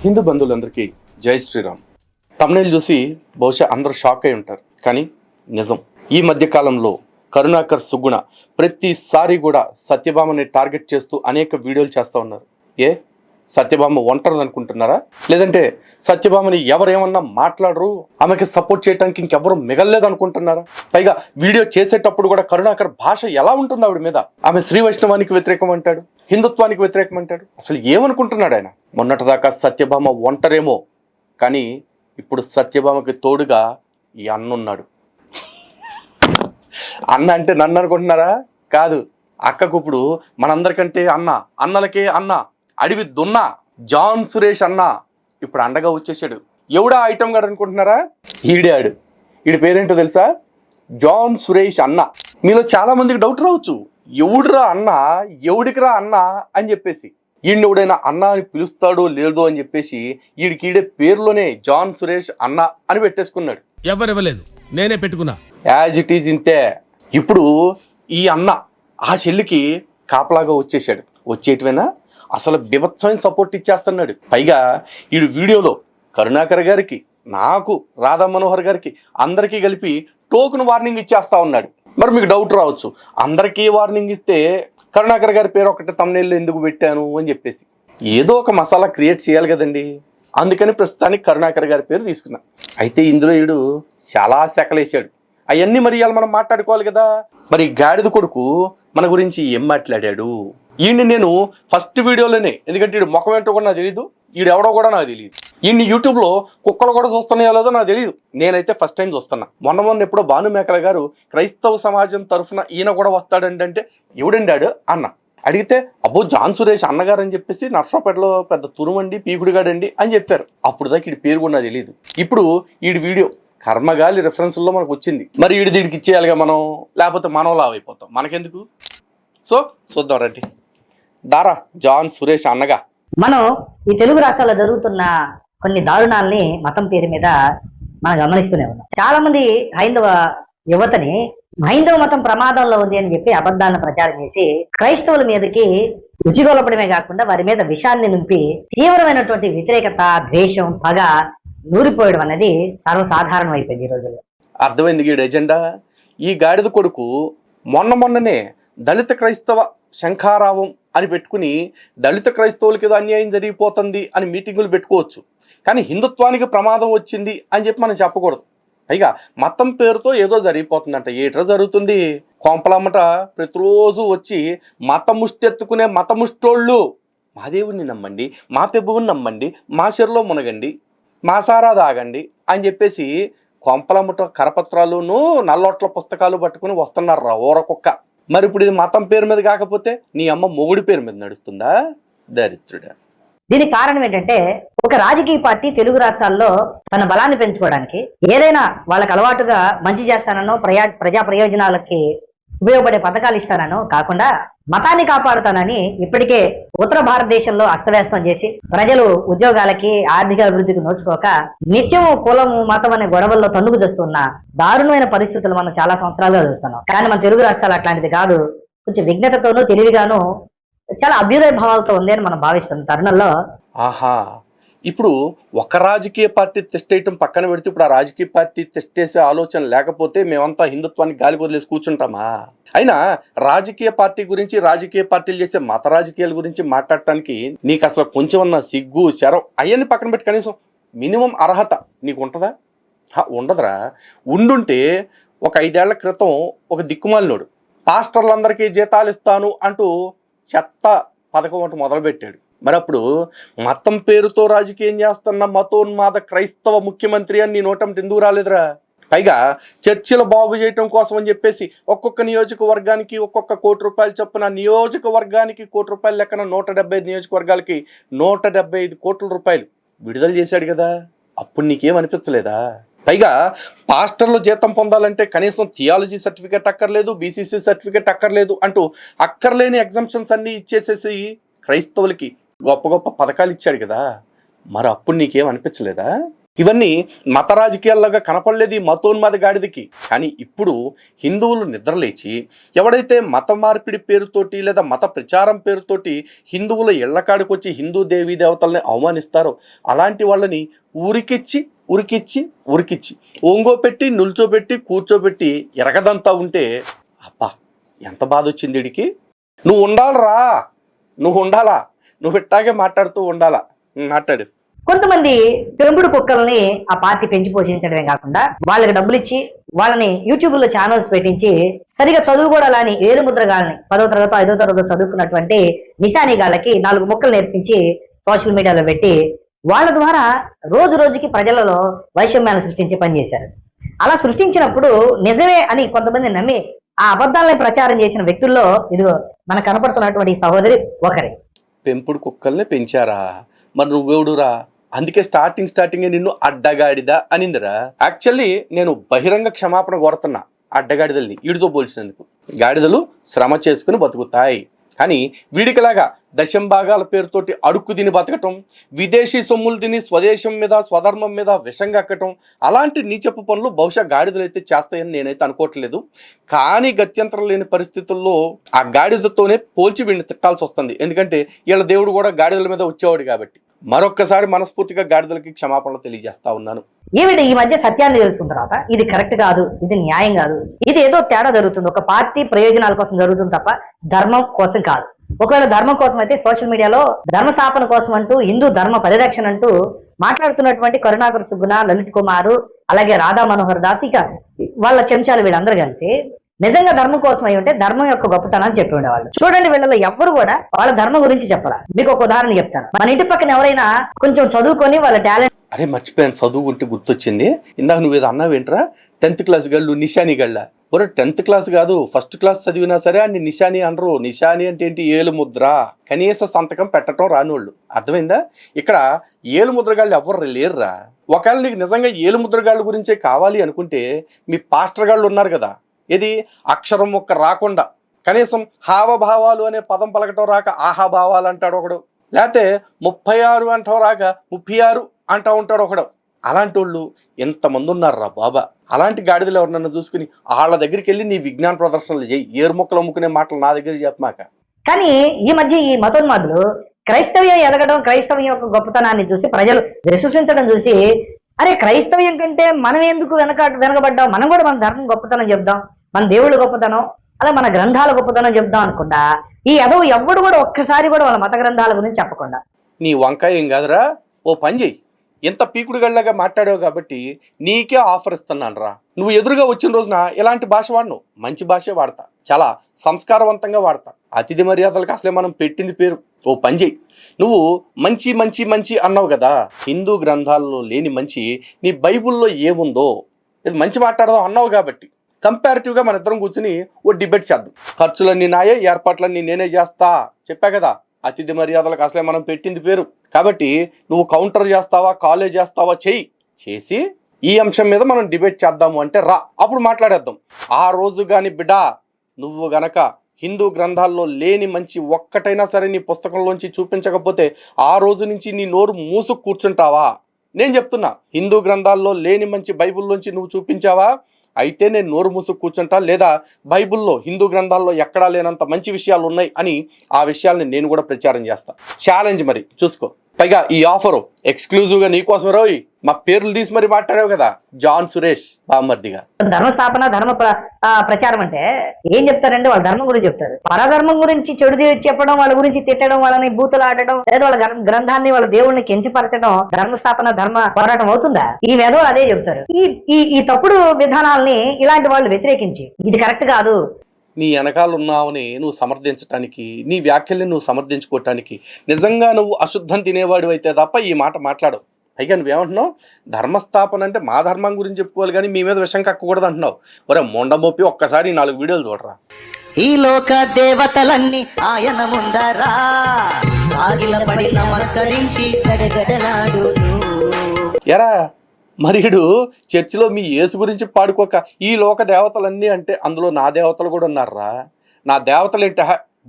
హిందూ బంధువులందరికీ జై శ్రీరామ్. తమ్నైల్ చూసి బహుశా అందరూ షాక్ అయి ఉంటారు, కానీ నిజం. ఈ మధ్య కాలంలో కరుణాకర్ సుగుణ ప్రతిసారి కూడా సత్యభామని టార్గెట్ చేస్తూ అనేక వీడియోలు చేస్తూ ఉన్నారు. సత్యభామ ఒంటరిది అనుకుంటున్నారా? లేదంటే సత్యభామని ఎవరేమన్నా మాట్లాడరు, ఆమెకి సపోర్ట్ చేయడానికి ఇంకెవరు మిగలలేదు అనుకుంటున్నారా? పైగా వీడియో చేసేటప్పుడు కూడా కరుణాకర్ భాష ఎలా ఉంటుంది ఆవిడ మీద? ఆమె శ్రీ వైష్ణవానికి వ్యతిరేకం అంటాడు, హిందుత్వానికి వ్యతిరేకం అంటాడు. అసలు ఏమనుకుంటున్నాడు ఆయన? మొన్నటిదాకా సత్యభామ ఒంటరేమో, కానీ ఇప్పుడు సత్యభామకి తోడుగా ఈ అన్నున్నాడు. అన్న అంటే నన్ను అనుకుంటున్నారా? కాదు, అక్కకు ఇప్పుడు మనందరికంటే అన్న, అన్నలకే అన్న, అడివి దున్న జాన్ సురేష్ అన్న ఇప్పుడు అండగా వచ్చేసాడు. ఎవడా ఐటమ్ గాడు అనుకుంటున్నారా? ఈడాడు. ఈడి పేరేంటో తెలుసా? జాన్ సురేష్ అన్న. మీలో చాలా మందికి డౌట్ రావచ్చు, ఎవడురా అన్న, ఎవడికిరా అన్న అని చెప్పేసి. ఈయన ఎవడైనా అన్న అని పిలుస్తాడో లేదో అని చెప్పేసి ఈడే పేరులోనే జాన్ సురేష్ అన్న అని పెట్టేసుకున్నాడు. ఎవరివ్వలేదు, నేనే పెట్టుకున్నా. యాజ్ ఇట్ ఈజ్ ఇంతే. ఇప్పుడు ఈ అన్న ఆ చెల్లికి కాపలాగా వచ్చేసాడు. వచ్చేటివేనా అసలు బీభత్సమైన సపోర్ట్ ఇచ్చేస్తున్నాడు. పైగా ఈ వీడియోలో కరుణాకర్ గారికి, నాకు, రాధా మనోహర్ గారికి అందరికీ కలిపి టోకెన్ వార్నింగ్ ఇచ్చేస్తా ఉన్నాడు. మరి మీకు డౌట్ రావచ్చు, అందరికీ వార్నింగ్ ఇస్తే కరుణాకర్ గారి పేరు ఒకటి తమ్నైల్లో ఎందుకు పెట్టాను అని చెప్పేసి. ఏదో ఒక మసాలా క్రియేట్ చేయాలి కదండి, అందుకని ప్రస్తుతానికి కరుణాకర్ గారి పేరు తీసుకున్నా. అయితే ఇందులో ఈడు చాలా సెకలేసాడు. అవన్నీ మరి ఇవాళ మనం మాట్లాడుకోవాలి కదా. మరి గాడిద కొడుకు మన గురించి ఏం మాట్లాడాడు? ఈయన్ని నేను ఫస్ట్ వీడియోలోనే, ఎందుకంటే ఈడు ముఖం ఏంటో కూడా నాకు తెలియదు, ఈడెవడో కూడా నాకు తెలియదు. ఈయన్ని యూట్యూబ్లో కుక్కలు కూడా చూస్తున్నాయో లేదో నాకు తెలియదు. నేనైతే ఫస్ట్ టైం చూస్తున్నా. మొన్న ఎప్పుడో భాను మేకల గారు క్రైస్తవ సమాజం తరఫున ఈయన కూడా వస్తాడండి అంటే, ఎవడండాడు అన్న అడిగితే, అబ్బో జాన్ సురేష్ అన్నగారు అని చెప్పేసి నర్సరావుపేటలో పెద్ద తురుమండి పీకుడుగాడండి అని చెప్పారు. అప్పుడు దాకా ఈడి పేరు కూడా నాకు తెలియదు. ఇప్పుడు ఈడి వీడియో కర్మగాలి రెఫరెన్స్లో మనకు వచ్చింది. మరి ఈడి దీనికి ఇచ్చేయాలిగా మనం, లేకపోతే మనం లావ్ అయిపోతాం. మనకెందుకు? సో చూద్దాం రండి. దారా జాన్ సురేష్ అన్నగా. మనం ఈ తెలుగు రాష్ట్రాల్లో జరుగుతున్న కొన్ని దారుణాలని మతం పేరు మీద మనం గమనిస్తూనే ఉన్నాం. చాలా మంది హైందవ యువతని హైందవ మతం ప్రమాదంలో ఉంది అని చెప్పి అబద్ధాలను ప్రచారం చేసి క్రైస్తవుల మీదకి రుచిగొలపడమే కాకుండా వారి మీద విషాన్ని నింపి తీవ్రమైనటువంటి వ్యతిరేకత, ద్వేషం, పగ నూరిపోయడం అనేది సర్వసాధారణం అయిపోయింది ఈ రోజుల్లో. అర్థమైంది ఈ ఎజెండా. ఈ గాడిద కొడుకు మొన్ననే దళిత క్రైస్తవ శంఖారావం అని పెట్టుకుని దళిత క్రైస్తవులకి ఏదో అన్యాయం జరిగిపోతుంది అని మీటింగులు పెట్టుకోవచ్చు, కానీ హిందుత్వానికి ప్రమాదం వచ్చింది అని చెప్పి మనం చెప్పకూడదు. పైగా మతం పేరుతో ఏదో జరిగిపోతుందంట. ఏట్రా జరుగుతుంది? కొంపలమ్మట ప్రతిరోజు వచ్చి మతముష్టెత్తుకునే మతముష్టోళ్ళు, మా దేవుడిని నమ్మండి, మా పెబ్బుని నమ్మండి, మా చెరులో మునగండి, మా సారా తాగండి అని చెప్పేసి కొంపలమ్మట కరపత్రాలును నల్లోట్ల పుస్తకాలు పట్టుకుని వస్తున్నారు రా ఊరకొక్క. మరి ఇప్పుడు ఇది మతం పేరు మీద కాకపోతే నీ అమ్మ మొగుడి పేరు మీద నడుస్తుందా? దరిద్రుడా. దీనికి కారణం ఏంటంటే, ఒక రాజకీయ పార్టీ తెలుగు రాష్ట్రాల్లో తన బలాన్ని పెంచుకోవడానికి ఏదైనా వాళ్ళకి అలవాటుగా మంచి చేస్తానో, ప్రజా ప్రయోజనాలకి ఉపయోగపడే పథకాలు ఇస్తానో కాకుండా మతాన్ని కాపాడుతానని ఇప్పటికే ఉత్తర భారతదేశంలో అస్తవ్యస్తం చేసి ప్రజలు ఉద్యోగాలకి, ఆర్థిక అభివృద్ధికి నోచుకోక నిత్యము కులము, మతం అనే గొడవల్లో తన్నుకు చేస్తున్న దారుణమైన పరిస్థితులు మనం చాలా సంవత్సరాలుగా చూస్తున్నాం. కానీ మన తెలుగు రాష్ట్రాలు అట్లాంటిది కాదు. కొంచెం విఘ్నతతోనూ, తెలివిగాను, చాలా అభ్యుదయ భావాలతో ఉంది అని మనం భావిస్తున్న తరుణంలో, ఆహా, ఇప్పుడు ఒక రాజకీయ పార్టీ టెస్ట్ చేయటం పక్కన పెడితే ఇప్పుడు ఆ రాజకీయ పార్టీ టెస్ట్ చేసే ఆలోచన లేకపోతే మేమంతా హిందుత్వానికి గాలి వదిలేసి కూర్చుంటామా? అయినా రాజకీయ పార్టీ గురించి, రాజకీయ పార్టీలు చేసే మత రాజకీయాల గురించి మాట్లాడటానికి నీకు అసలు కొంచెం ఉన్న సిగ్గు, శరం అవన్నీ పక్కన పెట్టి కనీసం మినిమం అర్హత నీకు ఉంటుందా? ఉండదురా. ఉండుంటే ఒక 5 ఏళ్ల క్రితం ఒక దిక్కుమాలినోడు పాస్టర్లందరికీ జీతాలు ఇస్తాను అంటూ చెత్త పథకం ఒకటి మొదలుపెట్టాడు. మరి అప్పుడు మతం పేరుతో రాజకీయం చేస్తున్న మతోన్మాద క్రైస్తవ ముఖ్యమంత్రి అని నీ నోటంటే ఎందుకు రాలేదురా? పైగా చర్చిలు బాగు చేయటం కోసం అని చెప్పేసి ఒక్కొక్క నియోజకవర్గానికి ఒక్కొక్క ₹1 చొప్పున, నియోజకవర్గానికి ₹1 లెక్కన 175 నియోజకవర్గాలకి ₹175 కోట్ల విడుదల చేశాడు కదా. అప్పుడు నీకేమనిపించలేదా? పైగా పాస్టర్లు జీతం పొందాలంటే కనీసం థియాలజీ సర్టిఫికేట్ అక్కర్లేదు, బీసీసీ సర్టిఫికేట్ అక్కర్లేదు అంటూ అక్కర్లేని ఎగ్జంప్షన్స్ అన్నీ ఇచ్చేసేసి క్రైస్తవులకి గొప్ప గొప్ప పథకాలు ఇచ్చాడు కదా. మరి అప్పుడు నీకేమనిపించలేదా? ఇవన్నీ మత రాజకీయాల్లాగా కనపడలేదు ఈ మతోన్మాద గాడిదకి. కానీ ఇప్పుడు హిందువులు నిద్రలేచి ఎవడైతే మత మార్పిడి పేరుతోటి లేదా మత ప్రచారం పేరుతోటి హిందువుల ఇళ్లకాడికి వచ్చి హిందూ దేవీ దేవతల్ని అవమానిస్తారో అలాంటి వాళ్ళని ఉరికిచ్చి ఒంగోపెట్టి నిల్చోబెట్టి కూర్చోబెట్టి ఎరగదంతా ఉంటే అబ్బా ఎంత బాధ వచ్చింది వీడికి. నువ్వు ఉండాలరా, నువ్వు ఉండాలా, నువ్వు ఇట్టాగే మాట్లాడుతూ ఉండాలా. మాట్లాడు. కొంతమంది పెంపుడు కుక్కల్ని ఆ పార్టీ పెంచి పోషించడమే కాకుండా వాళ్ళకి డబ్బులు ఇచ్చి వాళ్ళని యూట్యూబ్ లో ఛానల్స్ పెట్టించి సరిగా చదువుకోవడాలని ఏలుముద్రగాళ్ళని 10వ తరగతి 5వ తరగతి చదువుకున్నటువంటి నిశానిగాళ్ళకి 4 ముక్కలు నేర్పించి సోషల్ మీడియాలో పెట్టి వాళ్ళ ద్వారా రోజు రోజుకి ప్రజలలో వైషమ్యాన్ని సృష్టించే పని చేశారు. అలా సృష్టించినప్పుడు నిజమే అని కొంతమంది నమ్మి ఆ అబద్ధాలని ప్రచారం చేసిన వ్యక్తుల్లో ఇదిగో మనకు కనపడుతున్నటువంటి సహోదరి ఒకరి. పెంపుడు కుక్కల్ని పెంచారా, మరి నువ్వెవడురా? అందుకే స్టార్టింగ్ నిన్ను అడ్డగాడిదా అనిందిరా. యాక్చువల్లీ నేను బహిరంగ క్షమాపణ కోరుతున్నా అడ్డగాడిదల్ని వీడితో పోల్చినందుకు. గాడిదలు శ్రమ చేసుకుని బతుకుతాయి, కానీ వీడికిలాగా దశంభాగాల పేరుతోటి అడుక్కు తిని బతకటం, విదేశీ సొమ్ములు తిని స్వదేశం మీద స్వధర్మం మీద విషంగా అక్కటం, అలాంటి నీచపు పనులు బహుశా గాడిదలు అయితే చేస్తాయని నేనైతే అనుకోవట్లేదు. కానీ గత్యంతరం లేని పరిస్థితుల్లో ఆ గాడిదతోనే పోల్చి వీడిని తిట్టాల్సి వస్తుంది. ఎందుకంటే వీళ్ళ దేవుడు కూడా గాడిదల మీద వచ్చేవాడు కాబట్టి. మరొక్కసారి మనస్ఫూర్తిగా గాడిదలకి క్షమాపణలు తెలియజేస్తా ఉన్నాను. ఈవిడ ఈ మధ్య సత్యాన్ని తెలుసుకున్న తర్వాత ఇది కరెక్ట్ కాదు, ఇది న్యాయం కాదు, ఇది ఏదో తేడా జరుగుతుంది, ఒక పార్టీ ప్రయోజనాల కోసం జరుగుతుంది తప్ప ధర్మం కోసం కాదు. ఒకవేళ ధర్మం కోసం అయితే సోషల్ మీడియాలో ధర్మ స్థాపన కోసం అంటూ హిందూ ధర్మ పరిరక్షణ అంటూ మాట్లాడుతున్నటువంటి కరుణాకర్ సుగ్గున, లలిత్ కుమారు, అలాగే రాధా మనోహర్ దాస్, ఇక వాళ్ళ చెంచాలు వీళ్ళందరూ కలిసి నిజంగా ధర్మం కోసం అయి ఉంటే ధర్మం యొక్క గొప్పతనాన్ని చెప్పి ఉండేవాళ్ళు. చూడండి, వీళ్ళలో ఎవ్వరు కూడా వాళ్ళ ధర్మం గురించి చెప్పాల. మీకు ఒక ఉదాహరణ చెప్తాను. మన ఇంటి పక్కన ఎవరైనా కొంచెం చదువుకొని వాళ్ళ టాలెంట్, అరే మర్చిపోయాను, చదువుకుంటే గుర్తొచ్చింది. ఇందాక నువ్వేదో అన్నావేంట్రా, 10th క్లాస్ గళ్ళు నిశాని గళ్ళ. ఒరే 10th క్లాస్ కాదు, 1st క్లాస్ చదివినా సరే అన్ని నిశాని అనరు. నిశాని అంటే ఏంటి? ఏలు ముద్ర, కనీస సంతకం పెట్టడం రానోళ్ళు. అర్థమైందా? ఇక్కడ ఏలు ముద్రగాళ్ళు ఎవ్వరు లేరురా. ఒకవేళ నీకు నిజంగా ఏలు ముద్రగాళ్ళ గురించే కావాలి అనుకుంటే మీ పాస్టర్ గాళ్ళు ఉన్నారు కదా, ఇది అక్షరం ఒక్క రాకుండా కనీసం హావభావాలు అనే పదం పలకటం రాక ఆహాభావాలు అంటాడు ఒకడు, లేకపోతే 36 అంటావు రాక 36 అంటా ఉంటాడు ఒకడు. అలాంటి వాళ్ళు ఎంతమంది ఉన్నారా బాబా. అలాంటి గాడిదలు ఎవరినన్నా చూసుకుని వాళ్ళ దగ్గరికి వెళ్ళి నీ విజ్ఞాన ప్రదర్శనలు చేయి. ఏరు మొక్కలు అమ్ముకునే మాటలు నా దగ్గర చెప్పమాక. కానీ ఈ మధ్య ఈ మతోన్మాదులు క్రైస్తవ్యం ఎదగడం, క్రైస్తవ్యం యొక్క గొప్పతనాన్ని చూసి ప్రజలు విశ్వసించడం చూసి, అరే క్రైస్తవ్యం కంటే మనం ఎందుకు వెనకబడ్డాం, మనం కూడా మన ధర్మం గొప్పతనం చెప్దాం, మన దేవుళ్ళ గొప్పతనం, అలా మన గ్రంథాల గొప్పతనం చెప్దాం అనుకుంటా ఈ ఎదవు ఎవ్వడు కూడా ఒక్కసారి కూడా వాళ్ళ మత గ్రంథాల గురించి చెప్పకుండా. నీ వంకాయ ఏం కాదురా, ఓ పని చెయ్యి. ఎంత పీకుడు గళ్ళగా మాట్లాడావు కాబట్టి నీకే ఆఫర్ ఇస్తున్నాను రా. నువ్వు ఎదురుగా వచ్చిన రోజున ఎలాంటి భాష వాడను, మంచి భాషే వాడతా, చాలా సంస్కారవంతంగా వాడతా. అతిథి మర్యాదలకు అసలే మనం పెట్టింది పేరు. ఓ పని చెయ్యి, నువ్వు మంచి మంచి మంచి అన్నావు కదా, హిందూ గ్రంథాల్లో లేని మంచి నీ బైబుల్లో ఏముందో ఇది మంచి మాట్లాడదాం అన్నావు కాబట్టి కంపారిటివ్గా మన ఇద్దరం కూర్చుని ఓ డిబేట్ చేద్దాం. ఖర్చులన్నీ నాయే, ఏర్పాట్లన్నీ నేనే చేస్తా చెప్పా కదా. అతిథి మర్యాదలకు అసలే మనం పెట్టింది పేరు కాబట్టి నువ్వు కౌంటర్ చేస్తావా, కాలేజ్ చేస్తావా చెయ్యి. చేసి ఈ అంశం మీద మనం డిబేట్ చేద్దాము అంటే రా, అప్పుడు మాట్లాడేద్దాం. ఆ రోజు కానీ బిడ్డా నువ్వు గనక హిందూ గ్రంథాల్లో లేని మంచి ఒక్కటైనా సరే నీ పుస్తకంలోంచి చూపించకపోతే ఆ రోజు నుంచి నీ నోరు మూసుకు కూర్చుంటావా? నేను చెప్తున్నా, హిందూ గ్రంథాల్లో లేని మంచి బైబిల్లోంచి నువ్వు చూపించావా అయితే నేను నోరు మూసుకు కూర్చుంటా, లేదా బైబిల్లో హిందూ గ్రంథాల్లో ఎక్కడా లేనంత మంచి విషయాలు ఉన్నాయి అని ఆ విషయాల్ని నేను కూడా ప్రచారం చేస్తా. ఛాలెంజ్ మరి చూసుకో. పైగా ఈ ఆఫరు ఎక్స్క్లూజివ్గా నీకోసం రోయ్, మా పేర్లు తీసి మరి మాట్లాడావు కదా, జాన్ సురేష్ బామ్మర్దిగా. ధర్మస్థాపన, ధర్మ ప్రచారం అంటే ఏం చెప్తారంటే వాళ్ళ ధర్మం గురించి చెప్తారు. పరధర్మం గురించి చెడు చెప్పడం, వాళ్ళ గురించి తిట్టడం, వాళ్ళని బూతులు ఆడటం, లేదా వాళ్ళ గ్రంథాన్ని వాళ్ళ దేవుడిని కించపరచడం ధర్మస్థాపన, ధర్మ పోరాటం అవుతుందా? ఈ వెధవలు అదే చెప్తారు. ఈ తప్పుడు విధానాలని ఇలాంటి వాళ్ళు వ్యతిరేకించి ఇది కరెక్ట్ కాదు, నీ వెనకాల ఉన్నావని నువ్వు సమర్థించడానికి, నీ వ్యాఖ్యల్ని నువ్వు సమర్థించుకోవటానికి నిజంగా నువ్వు అశుద్ధం తినేవాడు అయితే తప్ప ఈ మాట మాట్లాడవు. పైగా నువ్వేమంటున్నావు, ధర్మస్థాపన అంటే మా ధర్మం గురించి చెప్పుకోవాలి కానీ మీ మీద విషం కక్కకూడదు అంటున్నావు. ఒరే మొండమొప్పి, ఒక్కసారి 4 వీడియోలు చూడరా. ఈ లోక దేవతలన్నీ ఆయన ముందరా సాగిలపడి నమస్కరించి గడగడలాడు. ఎరా మరిడు చర్చిలో మీ యేసు గురించి పాడుకోక ఈ లోక దేవతలన్నీ అంటే అందులో నా దేవతలు కూడా ఉన్నారా? నా దేవతలు ఏంట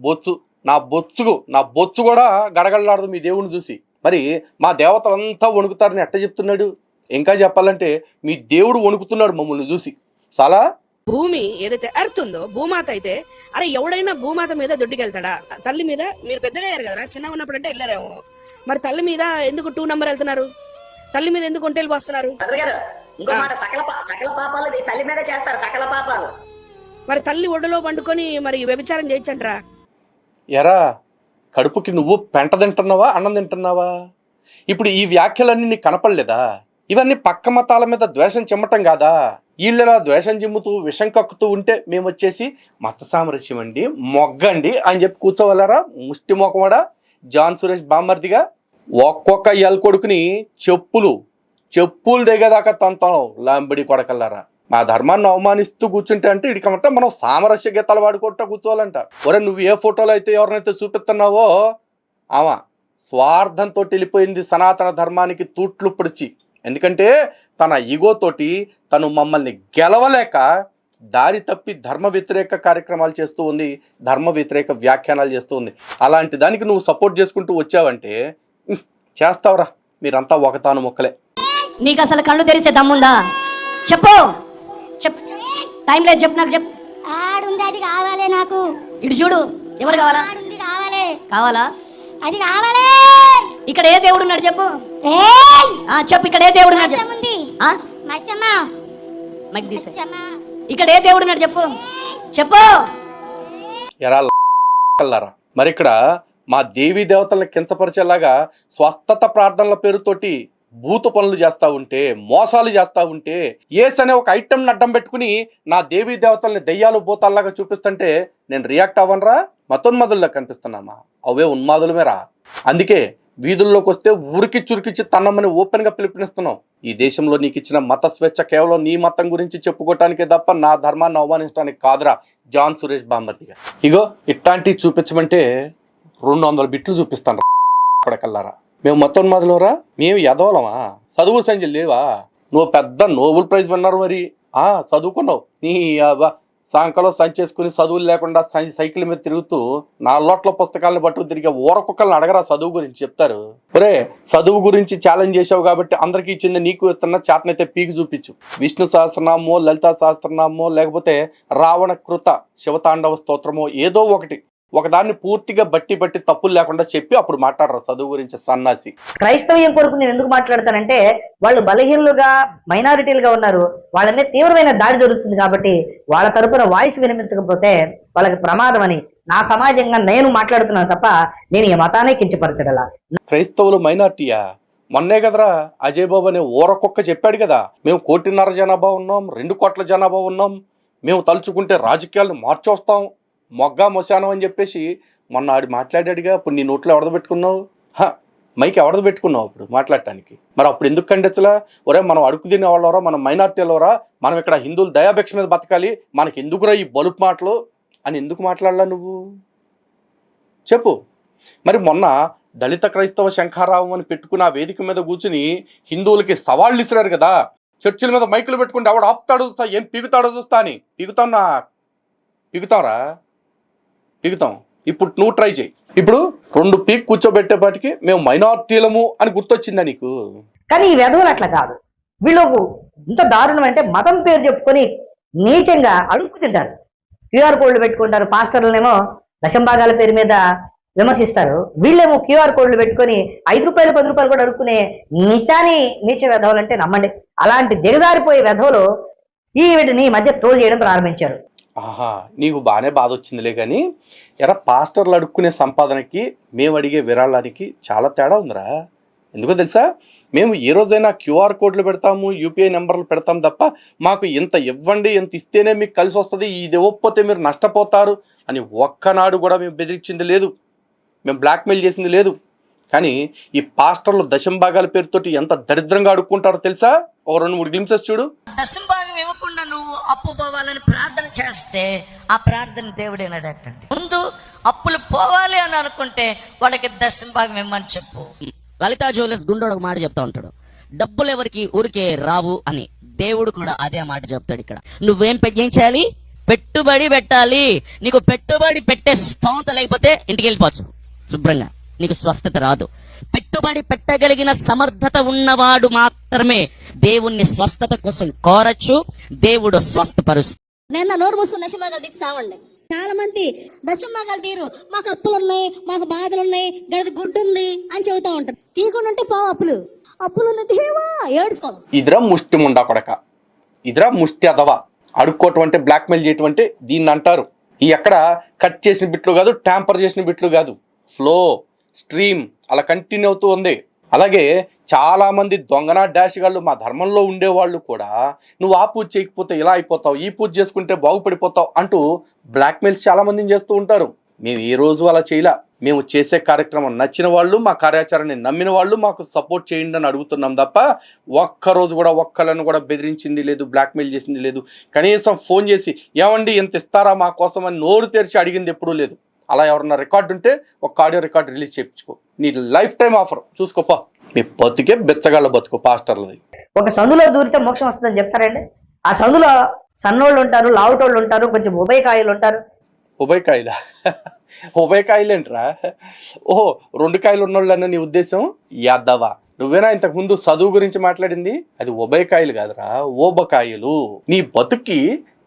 బొత్సు, నా బొత్సు కూడా గడగడలాడదు మీ దేవుని చూసి. మరి మా దేవతలంతా వణుకుతారని ఎట్ట చెప్తున్నాడు? ఇంకా చెప్పాలంటే మీ దేవుడు వణుకుతున్నాడు మమ్మల్ని చూసి. చాలా భూమి ఏదైతే ఎర్త్ ఉందో భూమాత అయితే, అరే ఎవడైనా భూమాత మీద దొడ్డికెళ్తాడా? తల్లి మీద మీరు పెద్దగా అయ్యారు కదా, చిన్నగా ఉన్నప్పుడు అంటే వెళ్ళారేమో, మరి తల్లి మీద ఎందుకు 2 నంబర్ వెళ్తున్నారు? తల్లి మీద ఎందుకు ఒంటేలు పోస్తున్నారు? సకల పాపాలు తల్లి మీద చేస్తారు, సకల పాపాలు. మరి తల్లి ఒడిలో పండుకొని మరి వ్యభిచారం చేయొచ్చంటరా? ఎరా కడుపుకి నువ్వు పెంట తింటున్నావా, అన్నం తింటున్నావా? ఇప్పుడు ఈ వ్యాఖ్యలన్నీ నీకు కనపడలేదా? ఇవన్నీ పక్క మతాల మీద ద్వేషం చిమ్మటం కాదా? వీళ్ళలా ద్వేషం చిమ్ముతూ విషం కక్కుతూ ఉంటే మేము వచ్చేసి మత సామరస్యం అండి, మొగ్గండి అని చెప్పి కూర్చోవాలరా? ముష్టి మొక్కవాడా జాన్ సురేష్ బామ్మర్దిగా ఒక్కొక్క ఎల్ కొడుకుని చెప్పులు దిగేదాకా తంతాం లాంబడి కొడకల్లారా. మా ధర్మాన్ని అవమానిస్తూ కూర్చుంటే అంటే ఇడికమంటే మనం సామరస్య గీతాలు వాడుకుంటా కూర్చోవాలంట. ఒరే నువ్వు ఏ ఫోటోలో అయితే ఎవరినైతే చూపిస్తున్నావో ఆమె స్వార్థంతో వెళ్ళిపోయింది సనాతన ధర్మానికి తూట్లు పొడిచి. ఎందుకంటే తన ఈగోతోటి తను మమ్మల్ని గెలవలేక దారి తప్పి ధర్మ వ్యతిరేక కార్యక్రమాలు చేస్తూ ఉంది, ధర్మ వ్యతిరేక వ్యాఖ్యానాలు చేస్తూ ఉంది. అలాంటి దానికి నువ్వు సపోర్ట్ చేసుకుంటూ వచ్చావంటే చేస్తావురా, మీరంతా ఒకతాను మొక్కలే. నీకు అసలు కళ్ళు తెరిసే దమ్ముందా? చెప్పు చెప్పు, టైం లేదు, చెప్పు నాకు చెప్పు. ఆడుంది, అది కావాలి నాకు. ఇటు చూడు, ఎవరు కావాలా? ఆడుంది కావాలి. కావాలా? అది కావాలి. ఇక్కడ ఏ దేవుడు ఉన్నాడు చెప్పు. ఏయ్ చెప్పు, ఇక్కడ ఏ దేవుడు ఉన్నాడు చెప్పు. ఉంది మస్యమ్మ మైక్ తీసే. మస్యమ్మ ఇక్కడ ఏ దేవుడు ఉన్నాడు చెప్పు. చెప్పు. ఎరారా మరి ఇక్కడ మా దేవీ దేవతలను కించపరిచేలాగా స్వస్థత ప్రార్థనల పేరుతోటి భూత పనులు చేస్తా ఉంటే, మోసాలు చేస్తా ఉంటే, ఏస్ అనే ఒక ఐటెంని అడ్డం పెట్టుకుని నా దేవీ దేవతల్ని దెయ్యాలు భూతాల్లాగా చూపిస్తుంటే నేను రియాక్ట్ అవ్వనరా? మతోన్మాదుల్లా కనిపిస్తున్నామా? అవే ఉన్మాదులమేరా. అందుకే వీధుల్లోకి వస్తే ఊరికి చురికిచ్చి తన్నమని ఓపెన్ గా పిలుపునిస్తున్నాం. ఈ దేశంలో నీకు ఇచ్చిన మత స్వేచ్ఛ కేవలం నీ మతం గురించి చెప్పుకోవటానికే తప్ప నా ధర్మాన్ని అవమానించడానికి కాదురా జాన్ సురేష్ బామ్మర్దిగా. ఇగో ఇట్లాంటివి చూపించమంటే 200 బిట్లు చూపిస్తాను అక్కడికల్లారా. మేము మతోన్మాదులరా? మేము ఎదవలమా? చదువు సంజయ్ లేవా? నువ్వు పెద్ద నోబెల్ ప్రైజ్ విన్నారు మరి. చదువుకున్నావు, నీ సాంకలో సంచేసుకుని చదువులు లేకుండా సైకిల్ మీద తిరుగుతూ 4 లోట్ల పుస్తకాలను పట్టుకు తిరిగే ఊరకొక్కల్ని అడగరా చదువు గురించి, చెప్తారు. ఒరే చదువు గురించి ఛాలెంజ్ చేసావు కాబట్టి అందరికీ ఇచ్చింది నీకు ఇస్తున్న చేతనైతే పీకి చూపించు. విష్ణు సహస్రనామో, లలితా సహస్రనామో, లేకపోతే రావణ కృత శివతాండవ స్తోత్రమో ఏదో ఒకదాన్ని పూర్తిగా బట్టి తప్పులు లేకుండా చెప్పి అప్పుడు మాట్లాడరు చదువు గురించి సన్నాసి. క్రైస్తవ్యం కొరకు నేను ఎందుకు మాట్లాడతానంటే వాళ్ళు బలహీనులుగా మైనారిటీలుగా ఉన్నారు, వాళ్ళ మీద తీవ్రమైన దాడి జరుగుతుంది కాబట్టి వాళ్ళ తరపున వాయిస్ వినిపించకపోతే వాళ్ళకి ప్రమాదం అని నా సమాజంగా నేను మాట్లాడుతున్నాను తప్ప నేను ఈ మతాన్ని కించపరచగల. క్రైస్తవులు మైనార్టీయా? మొన్నే కదరా అజయ్ బాబు అనే ఊరకొక్క చెప్పాడు కదా, మేము 1.5 కోట్ల జనాభా ఉన్నాం, 2 కోట్ల జనాభా ఉన్నాం, మేము తలుచుకుంటే రాజకీయాలను మార్చొస్తాం, మొగ్గా మొశానం అని చెప్పేసి మొన్న ఆడు మాట్లాడాడుగా. అప్పుడు నీ నోట్లో ఎవడద పెట్టుకున్నావు? మైక్ ఎవడద పెట్టుకున్నావు అప్పుడు మాట్లాడటానికి? మరి అప్పుడు ఎందుకు ఖండించలా? ఒరే మనం అడుగు తినే వాళ్ళవరా, మనం మైనార్టీలవరా, మనం ఇక్కడ హిందువులు దయాభిక్ష మీద బతకాలి, మనకి ఎందుకురా ఈ బలుపు మాటలు అని ఎందుకు మాట్లాడలా నువ్వు? చెప్పు. మరి మొన్న దళిత క్రైస్తవ శంఖారావం అని పెట్టుకుని ఆ వేదిక మీద కూర్చుని హిందువులకి సవాళ్ళు ఇసిరారు కదా, చర్చిల మీద మైకులు పెట్టుకుంటే ఎవడు ఆపుతాడు చూస్తా, ఏం పీగుతాడో చూస్తా అని. పీగుతాంరా, పీగుతాం. ఇప్పుడు నువ్వు ట్రై చేయి. ఇప్పుడు 2 పీక్ కూర్చోబెట్టేపాటికి మేము మైనార్టీలము అని గుర్తొచ్చిందా నీకు? కానీ ఈ వెధవులు అట్లా కాదు. వీళ్ళకు ఇంత దారుణం అంటే మతం పేరు చెప్పుకొని నీచంగా అడుక్కు తింటారు. క్యూఆర్ కోడ్లు పెట్టుకుంటారు, పాస్టర్లనేమో దశంభాగాల పేరు మీద విమర్శిస్తారు. వీళ్ళేమో క్యూఆర్ కోడ్లు పెట్టుకొని 5 రూపాయలు 10 రూపాయలు కూడా అడుక్కునే నీచ వెధవులు అంటే నమ్మండి. అలాంటి దిగజారిపోయే వెధవులు వీటిని మధ్య ట్రోల్ చేయడం ప్రారంభించారు. నీకు బాగానే బాధ వచ్చిందిలే, కానీ ఎరా పాస్టర్లు అడుక్కునే సంపాదనకి మేము అడిగే విరాళానికి చాలా తేడా ఉందిరా. ఎందుకో తెలుసా? మేము ఏ రోజైనా క్యూఆర్ కోడ్లు పెడతాము, యూపీఐ నెంబర్లు పెడతాం తప్ప మాకు ఇంత ఇవ్వండి, ఇంత ఇస్తేనే మీకు కలిసి వస్తుంది, ఇది ఇవ్వకపోతే మీరు నష్టపోతారు అని ఒక్కనాడు కూడా మేము బెదిరించింది లేదు, మేము బ్లాక్మెయిల్ చేసింది లేదు. కానీ ఈ పాస్టర్లు దశంభాగాల పేరుతోటి ఎంత దరిద్రంగా అడుక్కుంటారో తెలుసా? ఒక 2-3 గ్లింప్సెస్ చూడు. దశంభాగం ఇవ్వకుండా నువ్వు అప్పు పోవాలని ప్రార్థన చేస్తే ఆ ప్రార్థన దేవుడు ఏనాడటండి. ముందు అప్పులు పోవాలి అని అనుకుంటే వాళ్ళకి దశంభాగం ఇవ్వమని చెప్పు. లలితా జ్యువెలర్స్ గుండోడు ఒక మాట చెప్తా ఉంటాడు, డబ్బులు ఎవరికి ఊరికే రావు అని. దేవుడు కూడా అదే మాట చెప్తాడు ఇక్కడ. నువ్వేం చేయాలి? పెట్టుబడి పెట్టాలి. నీకు పెట్టుబడి పెట్టే స్తోమత లేకపోతే ఇంటికి వెళ్ళిపోవచ్చు శుభ్రంగా. నీకు స్వస్థత రాదు. పెట్టుబడి పెట్టగలిగిన సమర్థత ఉన్నవాడు మాత్రమే దేవుణ్ణి స్వస్థత కోసం కోరచ్చు. దేవుడు స్వస్థపరుస్తాడు. నేను నోరు మూసుకుని దశమాగాలు తీసి సావండి. చాలా మంది దశమాగాలు తీరు, మాకు అప్పులు ఉన్నాయి, మాకు బాధలు ఉన్నాయి, గడిది గుడ్డు ఉంది అని చెబుతా ఉంటారు. తీయకుండా ఉంటే పావు అప్పులు తీవా ఏడుసుకో. ఇదిరా ముష్టి ముండా కొడక, ఇదిరా ముష్టి అదవా. అడుక్కోవటం అంటే బ్లాక్మెయిల్ చేయటం అంటే దీన్ని అంటారు. ఈ ఎక్కడ కట్ చేసిన బిట్లు కాదు, ట్యాంపర్ చేసిన బిట్లు కాదు, ఫ్లో స్ట్రీమ్ అలా కంటిన్యూ అవుతూ ఉంది. అలాగే చాలా మంది దొంగన డాష్ గాళ్ళు మా ధర్మంలో ఉండేవాళ్ళు కూడా నువ్వు ఆ పూజ చేయకపోతే ఇలా అయిపోతావు, ఈ పూజ చేసుకుంటే బాగుపడిపోతావు అంటూ బ్లాక్మెయిల్స్ చాలా మందిని చేస్తూ ఉంటారు. మేము ఏ రోజు అలా చేయలే. మేము చేసే కార్యక్రమం నచ్చిన వాళ్ళు, మా కార్యాచరణని నమ్మిన వాళ్ళు మాకు సపోర్ట్ చేయండి అని అడుగుతున్నాం తప్ప ఒక్కరోజు కూడా ఒక్కళ్ళను కూడా బెదిరించింది లేదు, బ్లాక్మెయిల్ చేసింది లేదు. కనీసం ఫోన్ చేసి ఏమండి ఎంత ఇస్తారా మా కోసం అని నోరు తెరిచి అడిగింది ఎప్పుడూ లేదు. అలా ఎవరన్నా రికార్డు ఉంటే ఒక ఆడియో రికార్డు రిలీజ్ చేయించుకో, నీ లైఫ్ టైం ఆఫర్ చూసుకోపా. మీ బతుకే బెచ్చగాళ్ళ బతుకు పాస్టర్లది. ఒక సందులో దూరితే మోక్షం వస్తుందని చెప్తారండి. ఆ సందులో సన్నోళ్ళు ఉంటారు, లావుటోళ్ళు ఉంటారు, కొంచెం ఉభయకాయలు ఉంటారు. ఉభయకాయలా? ఉభయకాయలేంట్రా? ఓహో, 2 కాయలు ఉన్నోళ్ళన్న నీ ఉద్దేశం? యాదవా, నువ్వేనా ఇంతకు ముందు చదువు గురించి మాట్లాడింది? అది ఉభయకాయలు కాదురా, ఓబకాయలు. నీ బతుక్కి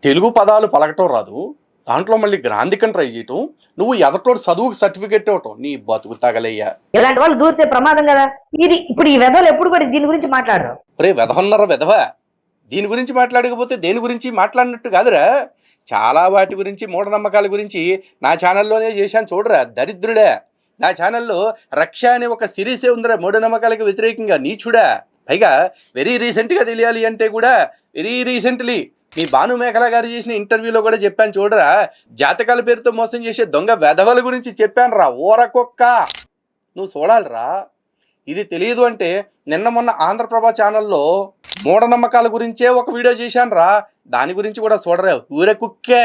తెలుగు పదాలు పలకటం రాదు, దాంట్లో మళ్ళీ గ్రాంధికం ట్రై చేయటం, నువ్వు ఎదటోడు చదువుకు సర్టిఫికెట్ ఇవ్వటం, నీ బతుకు తగలయ్యా. ఇలాంటి వాళ్ళు దూరితే ప్రమాదం కదా. ఇది ఇప్పుడు ఈ వెధవలు ఎప్పుడు కూడా దీని గురించి మాట్లాడరు. రే వెధవన్నారా వెధవా, దీని గురించి మాట్లాడకపోతే దేని గురించి మాట్లాడినట్టు కాదురా. చాలా వాటి గురించి, మూఢనమ్మకాల గురించి నా ఛానల్లోనే చేశాను చూడరా దరిద్రుడా. నా ఛానల్లో రక్ష అనే ఒక సిరీసే ఉందిరా మూఢనమ్మకాలకు వ్యతిరేకంగా, నీచుడా. పైగా వెరీ రీసెంట్గా తెలియాలి అంటే కూడా వెరీ రీసెంట్లీ మీ భాను మేఘల గారు చేసిన ఇంటర్వ్యూలో కూడా చెప్పాను చూడరా, జాతకాల పేరుతో మోసం చేసే దొంగ వెధవల గురించి చెప్పాను రా. ఓరకొక్క నువ్వు చూడాలిరా. ఇది తెలియదు అంటే నిన్న మొన్న ఆంధ్రప్రభ ఛానల్లో మూఢనమ్మకాల గురించే ఒక వీడియో చేశాను రా, దాని గురించి కూడా చూడరా. ఊరే కుక్కే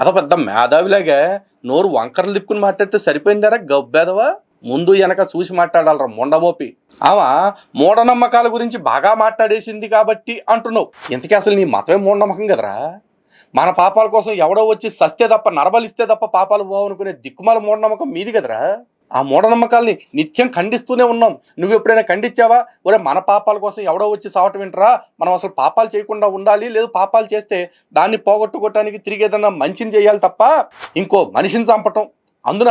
అదో పెద్ద మేధావిలాగా నోరు వంకరలు తిప్పుకుని మాట్లాడితే సరిపోయిందారా గబ్బేదవా. ముందు వెనక చూసి మాట్లాడాలరా మొండమోపి. ఆమె మూఢనమ్మకాల గురించి బాగా మాట్లాడేసింది కాబట్టి అంటున్నావు. ఇంతకీ అసలు నీ మతమే మూఢనమ్మకం కదరా. మన పాపాల కోసం ఎవడో వచ్చి సస్తే తప్ప, నరబలిస్తే తప్ప పాపాలు పోవనుకునే దిక్కుమాల మూఢనమ్మకం మీది కదరా. ఆ మూఢనమ్మకాల్ని నిత్యం ఖండిస్తూనే ఉన్నాం. నువ్వు ఎప్పుడైనా ఖండించావా? ఒరే మన పాపాల కోసం ఎవడో వచ్చి సావటం వింటరా, మనం అసలు పాపాలు చేయకుండా ఉండాలి, లేదు పాపాలు చేస్తే దాన్ని పోగొట్టుకోవటానికి తిరిగి ఏదన్నా మంచిని చేయాలి తప్ప ఇంకో మనిషిని చంపటం, అందున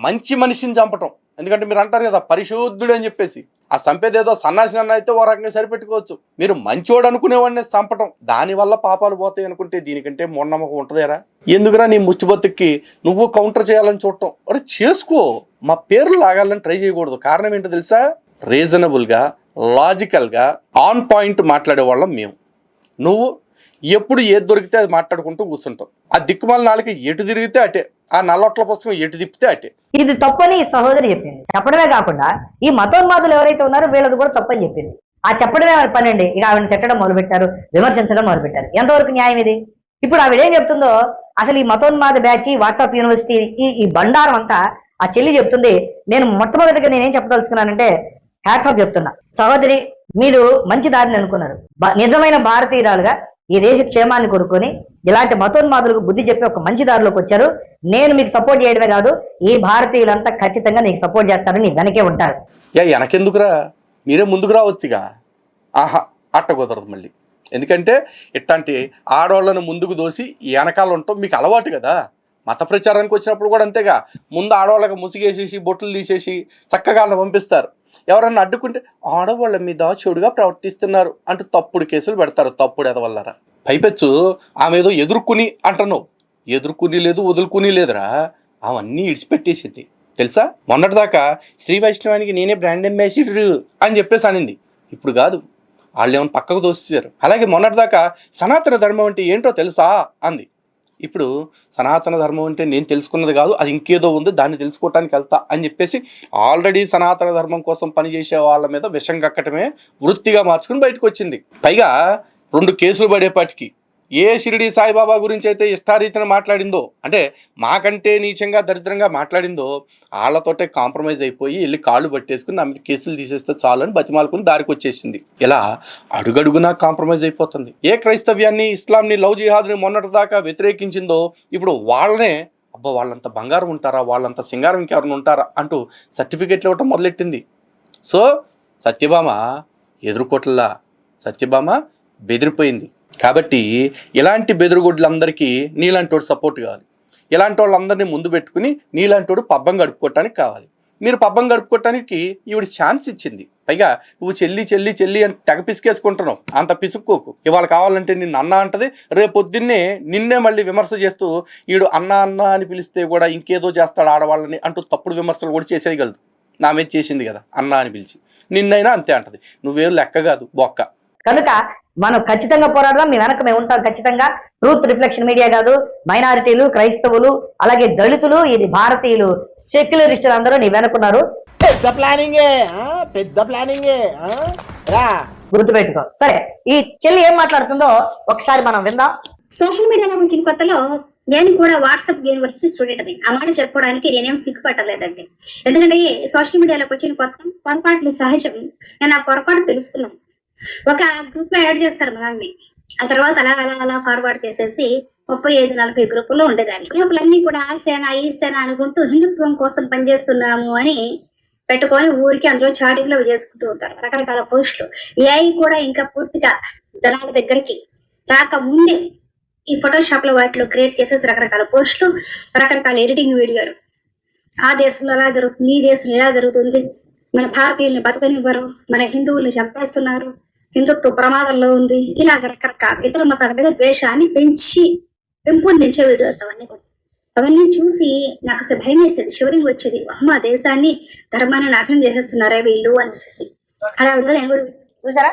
మంచి మనిషిని చంపటం. ఎందుకంటే మీరు అంటారు కదా పరిశుద్ధుడు అని చెప్పేసి, ఆ చంపేదేదో సన్నాసినన్న అయితే ఓ రకంగా సరిపెట్టుకోవచ్చు. మీరు మంచోడు అనుకునేవాడిని చంపటం, దానివల్ల పాపాలు పోతాయి అనుకుంటే దీనికంటే మూఢనమ్మకం ఉంటుందేరా? ఎందుకురా నీ ముచ్చి బతుక్కి నువ్వు కౌంటర్ చేయాలని చూడటం? అరే చేసుకో, మా పేర్లు లాగాలని ట్రై చేయకూడదు. కారణం ఏంటో తెలుసా? రీజనబుల్గా, లాజికల్గా, ఆన్ పాయింట్ మాట్లాడే వాళ్ళం మేము. నువ్వు ఎప్పుడు ఏది దొరికితే అది మాట్లాడుకుంటూ కూర్చుంటావు. ఆ దిక్కుమాల నాలుగు ఎటు తిరిగితే అటే, ఆ నల్లొట్ల పుస్తకం ఎటు తిప్పితే అటే. ఇది తప్పని ఈ సహోదరి చెప్పింది. చెప్పడమే కాకుండా ఈ మతోన్మాదులు ఎవరైతే ఉన్నారో వీళ్ళది కూడా తప్పని చెప్పింది. ఆ చెప్పడమే ఆవిడ పని అండి. ఇక ఆవిడని తిట్టడం మొదలుపెట్టారు, విమర్శించడం మొదలుపెట్టారు. ఎంతవరకు న్యాయం ఇది? ఇప్పుడు ఆవిడ ఏం చెప్తుందో, అసలు ఈ మతోన్మాద బ్యాచ్, వాట్సాప్ యూనివర్సిటీ, ఈ బండారం అంతా ఆ చెల్లి చెప్తుంది. నేను మొట్టమొదటిగా నేనేం చెప్పదలుచుకున్నానంటే హ్యాట్స్ ఆఫ్ చెప్తున్నా. సహోదరి, మీరు మంచి దారిని అనుకున్నారు. నిజమైన భారతీయురాలుగా ఈ దేశ క్షేమాన్ని కోరుకొని ఇలాంటి మతోన్మాదులకు బుద్ధి చెప్పి ఒక మంచి దారిలోకి వచ్చారు. నేను మీకు సపోర్ట్ చేయడమే కాదు, ఈ భారతీయులంతా ఖచ్చితంగా నీకు సపోర్ట్ చేస్తారని నీ వెనకే ఉంటారు. వెనకెందుకురా, మీరే ముందుకు రావచ్చుగా. ఆహా, అట్ట కుదరదు మళ్ళీ. ఎందుకంటే ఇట్లాంటి ఆడవాళ్ళను ముందుకు దోసి వెనకాల ఉంటాం మీకు అలవాటు కదా. మత ప్రచారానికి వచ్చినప్పుడు కూడా అంతేగా, ముందు ఆడవాళ్ళకి ముసిగేసేసి బొట్లు తీసేసి చక్కగా పంపిస్తారు. ఎవరన్నా అడ్డుకుంటే ఆడవాళ్ళ మీద చెడుగా ప్రవర్తిస్తున్నారు అంటూ తప్పుడు కేసులు పెడతారు. తప్పుడు ఎదవల్లరా. పైపెచ్చు ఆమె ఏదో ఎదుర్కొని అంటున్నావు. ఎదుర్కొని లేదు, వదులుకుని లేదురా. అవన్నీ ఇడిచిపెట్టేసింది తెలుసా. మొన్నటిదాకా శ్రీ వైష్ణవానికి నేనే బ్రాండ్ అంబాసిడర్ అని చెప్పేసి అనింది. ఇప్పుడు కాదు, వాళ్ళు ఏమైనా పక్కకు దోసేశారు. అలాగే మొన్నటిదాకా సనాతన ధర్మం అంటే ఏంటో తెలుసా అంది. ఇప్పుడు సనాతన ధర్మం అంటే నేను తెలుసుకున్నది కాదు, అది ఇంకేదో ఉంది, దాన్ని తెలుసుకోవటానికి వెళ్తా అని చెప్పేసి ఆల్రెడీ సనాతన ధర్మం కోసం పనిచేసే వాళ్ళ మీద విషం కక్కటమే వృత్తిగా మార్చుకుని బయటకు వచ్చింది. పైగా 2 కేసులు పడేపాటికి ఏ షిరిడి సాయిబాబా గురించి అయితే ఇష్టారీతిని మాట్లాడిందో, అంటే మాకంటే నీచంగా దరిద్రంగా మాట్లాడిందో, వాళ్ళతోటే కాంప్రమైజ్ అయిపోయి వెళ్ళి కాళ్ళు పట్టేసుకుని నా మీద కేసులు తీసేస్తే చాలు అని బతిమాలుకుని దారికి వచ్చేసింది. ఇలా అడుగడుగునా కాంప్రమైజ్ అయిపోతుంది. ఏ క్రైస్తవ్యాన్ని, ఇస్లాంని, లవ్ జిహాద్ని మొన్నటిదాకా వ్యతిరేకించిందో ఇప్పుడు వాళ్ళనే అబ్బా వాళ్ళంత బంగారం ఉంటారా, వాళ్ళంత సింగారం ఇంకెవరైనా ఉంటారా అంటూ సర్టిఫికెట్లు ఇవ్వటం మొదలెట్టింది. సో సత్యభామ ఎదుర్కోట్లా, సత్యభామ బెదిరిపోయింది. కాబట్టి ఇలాంటి బెదిరుగుడ్లందరికీ నీలాంటి వాడు సపోర్ట్ కావాలి. ఇలాంటి వాళ్ళందరినీ ముందు పెట్టుకుని నీలాంటి వాడు పబ్బం గడుపుకోవటానికి కావాలి. మీరు పబ్బం గడుపుకోవటానికి ఈవిడ ఛాన్స్ ఇచ్చింది. పైగా నువ్వు చెల్లి చెల్లి చెల్లి అని తెగ పిసికేసుకుంటున్నావు. అంత పిసుక్కోకు. ఇవాళ కావాలంటే నిన్ను అన్న అంటది, రేపు పొద్దున్నే నిన్నే మళ్ళీ విమర్శ చేస్తూ ఈడు అన్న అన్న అని పిలిస్తే కూడా ఇంకేదో చేస్తాడు ఆడవాళ్ళని అంటూ తప్పుడు విమర్శలు కూడా చేసేయగలదు. నా మీద చేసింది కదా అన్న అని పిలిచి, నిన్నైనా అంతే అంటది. నువ్వేం లెక్క కాదు బొక్క. కనుక మనం ఖచ్చితంగా పోరాడదాం. మీ వెనక మేము ఉంటాం ఖచ్చితంగా. ట్రూత్ రిఫ్లెక్షన్ మీడియా కాదు, మైనారిటీలు, క్రైస్తవులు, అలాగే దళితులు, ఇది భారతీయులు, సెక్యులరిస్టులు అందరూ నీ వెనుకున్నారు. పెద్ద ప్లానింగే గుర్తుపెట్టుకో. సరే, ఈ చెల్లి ఏం మాట్లాడుతుందో ఒకసారి మనం విందాం. సోషల్ మీడియాలో వచ్చిన కొత్తలో నేను కూడా వాట్సాప్ యూనివర్సిటీ స్టూడెంట్ని. ఆ మాట చెప్పుకోవడానికి నేనేం సిగ్గుపట్టలేదండి. ఎందుకంటే సోషల్ మీడియాలోకి వచ్చిన కొత్త పొరపాట్లు సహజం. నేను ఆ పొరపాటు తెలుసుకున్నాను. ఒక గ్రూప్ లో యాడ్ చేస్తారు మనల్ని, ఆ తర్వాత అలా అలా అలా ఫార్వర్డ్ చేసేసి 35-40 గ్రూపుల్లో ఉండేదాన్ని. గ్రూపులన్నీ కూడా ఆ సేన ఈ సేన అనుకుంటూ హిందుత్వం కోసం పనిచేస్తున్నాము అని పెట్టుకొని ఊరికి అందులో చాటింగ్లు చేసుకుంటూ ఉంటారు, రకరకాల పోస్టులు. ఏఐ కూడా ఇంకా పూర్తిగా జనాల దగ్గరికి రాక ముందే ఈ ఫోటోషాప్ లో వాటిలో క్రియేట్ చేసేసి రకరకాల పోస్టులు, రకరకాల ఎడిటింగ్ వీడియోలు. ఆ దేశంలో అలా జరుగుతుంది, ఈ దేశంలో ఇలా జరుగుతుంది, మన భారతీయుల్ని బతకనివ్వరు, మన హిందువుల్ని చంపేస్తున్నారు, హిందుత్వ ప్రమాదంలో ఉంది, ఇలాగ రకరకాల ఇతర మతాల మీద ద్వేషాన్ని పెంపొందించే వీడియోస్ అవన్నీ కూడా. అవన్నీ చూసి నాకు అసలు భయం వేసేది, షివరింగ్ వచ్చేది. అమ్మ దేశాన్ని ధర్మాన్ని నాశనం చేసేస్తున్నారా వీళ్ళు అనేసి. అలా నేను కూడా చూసారా,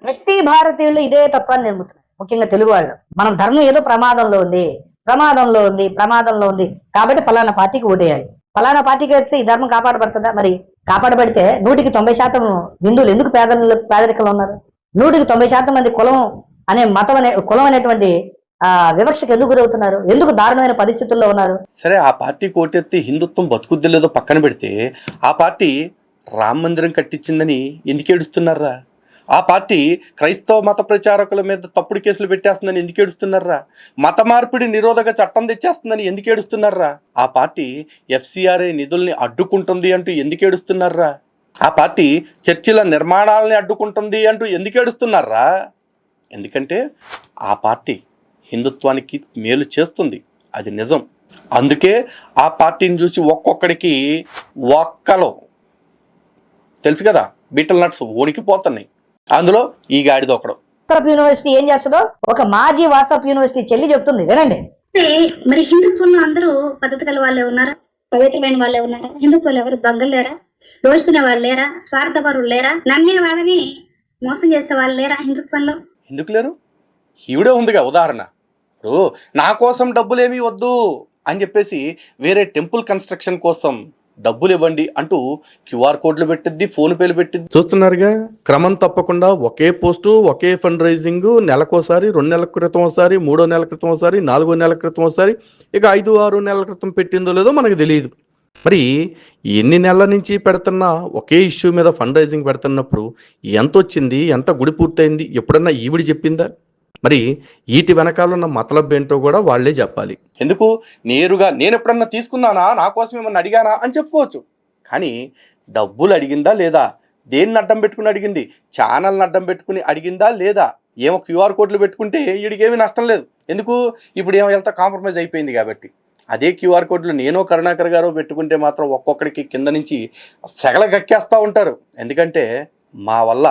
ప్రతి భారతీయులు ఇదే తత్వాన్ని నిర్మితున్నారు, ముఖ్యంగా తెలుగు వాళ్ళు. మనం ధర్మం ఏదో ప్రమాదంలో ఉంది కాబట్టి ఫలానా పార్టీకి ఓటేయాలి. ఫలానా పార్టీకి వేస్తే ఈ ధర్మం కాపాడబడుతుందా? మరి కాపాడబడితే 100% హిందువులు ఎందుకు పేదరికంలో ఉన్నారు? 100% మంది కులం అనేటువంటి వివక్షకు ఎందుకు గురవుతున్నారు? ఎందుకు దారుణమైన పరిస్థితుల్లో ఉన్నారు? సరే, ఆ పార్టీ కోటెత్తి హిందుత్వం బతుకుద్ది లేదో పక్కన పెడితే, ఆ పార్టీ రామ మందిరం కట్టించిందని ఎందుకు ఏడుస్తున్నారా? ఆ పార్టీ క్రైస్తవ మత ప్రచారకుల మీద తప్పుడు కేసులు పెట్టేస్తుందని ఎందుకు ఏడుస్తున్నారా? మత మార్పిడి నిరోధక చట్టం తెచ్చేస్తుందని ఎందుకు ఏడుస్తున్నారా? ఆ పార్టీ FCRA నిధుల్ని అడ్డుకుంటుంది అంటూ ఎందుకు ఏడుస్తున్నారా? ఆ పార్టీ చర్చిల నిర్మాణాలని అడ్డుకుంటుంది అంటూ ఎందుకు ఏడుస్తున్నారా? ఎందుకంటే ఆ పార్టీ హిందుత్వానికి మేలు చేస్తుంది, అది నిజం. అందుకే ఆ పార్టీని చూసి ఒక్కొక్కడికి ఒక్కలో తెలుసు కదా, బీటల్ నట్స్ వణికిపోతున్నాయి. అందులో ఈ గాడిద ఒకడు. వాట్సాప్ యూనివర్సిటీ ఏం చేస్తుందో ఒక మాజీ వాట్సాప్ యూనివర్సిటీ చెల్లి చెప్తుంది, వినండి. మరి హిందుత్వంలో అందరూ పద్ధతి గల వాళ్ళే ఉన్నారా? పవిత్రమైన వాళ్ళే ఉన్నారా? హిందుత్వాలు ఎవరు దొంగలు లేరా? దోచుకునే వాళ్ళు లేరా? స్వార్థపరులు లేరా? నమ్మిన వాళ్ళని మోసం చేసే వాళ్ళు లేరా హిందుత్వంలో? ఎందుకు లేరు? ఈవిడే ఉందిగా ఉదాహరణ. ఇప్పుడు నా కోసం డబ్బులేమీ వద్దు అని చెప్పేసి వేరే టెంపుల్ కన్స్ట్రక్షన్ కోసం డబ్బులు ఇవ్వండి అంటూ QR కోడ్లు పెట్టిద్ది, ఫోన్పేలు పెట్టిద్ది. చూస్తున్నారుగా, క్రమం తప్పకుండా ఒకే పోస్టు, ఒకే ఫండ్ రైజింగ్, నెలకోసారి, 2 నెలల క్రితం ఒకసారి, 3 నెలల క్రితం ఒకసారి, 4 నెలల క్రితం ఒకసారి, ఇక 5-6 నెలల క్రితం పెట్టిందో లేదో మనకు తెలియదు. మరి ఎన్ని నెలల నుంచి పెడుతున్నా ఒకే ఇష్యూ మీద ఫండ్ రైజింగ్ పెడుతున్నప్పుడు ఎంత వచ్చింది, ఎంత గుడి పూర్తయింది ఎప్పుడన్నా ఈవిడి చెప్పిందా? మరి వీటి వెనకాలన్న మతలబ్ ఏంటో కూడా వాళ్లే చెప్పాలి. ఎందుకు నేరుగా నేను ఎప్పుడన్నా తీసుకున్నానా, నా కోసం ఏమన్నా అడిగానా అని చెప్పుకోవచ్చు. కానీ డబ్బులు అడిగిందా లేదా, దేన్ని అడ్డం పెట్టుకుని అడిగింది, ఛానల్ని అడ్డం పెట్టుకుని అడిగిందా లేదా? ఏమో QR కోడ్లు పెట్టుకుంటే వీడికేమీ నష్టం లేదు. ఎందుకు, ఇప్పుడు ఏమో ఎంత కాంప్రమైజ్ అయిపోయింది కాబట్టి. అదే QR కోడ్లు నేనో కరుణాకర్ గారో పెట్టుకుంటే మాత్రం ఒక్కొక్కడికి కింద నుంచి సెగల గక్కేస్తూ ఉంటారు. ఎందుకంటే మా వల్ల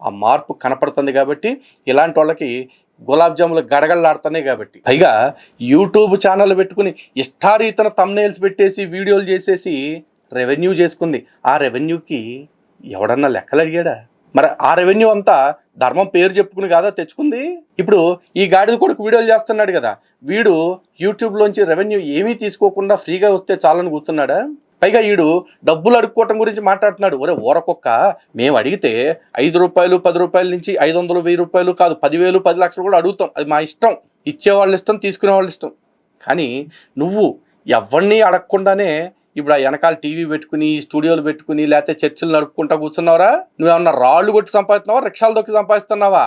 ఆ మార్పు కనపడుతుంది కాబట్టి, ఇలాంటి వాళ్ళకి గులాబ్ జాములు గడగడలాడుతున్నాయి కాబట్టి. పైగా యూట్యూబ్ ఛానల్ పెట్టుకుని ఇష్టారీతన థంబ్నెయిల్స్ పెట్టేసి వీడియోలు చేసేసి రెవెన్యూ చేసుకుంది. ఆ రెవెన్యూకి ఎవడన్నా లెక్కలు అడిగాడా? మరి ఆ రెవెన్యూ అంతా ధర్మం పేరు చెప్పుకుని కాదా తెచ్చుకుంది? ఇప్పుడు ఈ గాడిద కొడుకు వీడియోలు చేస్తున్నాడు కదా, వీడు యూట్యూబ్లోంచి రెవెన్యూ ఏమీ తీసుకోకుండా ఫ్రీగా వస్తే చాలని కూర్చున్నాడా? పైగా వీడు డబ్బులు అడుక్కోవటం గురించి మాట్లాడుతున్నాడు. ఒరే ఊరకొక్క, మేము అడిగితే 5 రూపాయలు 10 రూపాయల నుంచి 500 1000 రూపాయలు కాదు 10,000 10 లక్షలు కూడా అడుగుతాం. అది మా ఇష్టం, ఇచ్చేవాళ్ళ ఇష్టం, తీసుకునే వాళ్ళ ఇష్టం. కానీ నువ్వు ఎవరిని అడగకుండానే ఇప్పుడు ఆ వెనకాల టీవీ పెట్టుకుని, స్టూడియోలు పెట్టుకుని, లేకపోతే చర్చలు నడుపుకుంటా కూర్చున్నావురా? నువ్వేమన్నా రాళ్ళు కొట్టి సంపాదిస్తున్నావా, రిక్షాలు దొక్కి సంపాదిస్తున్నావా?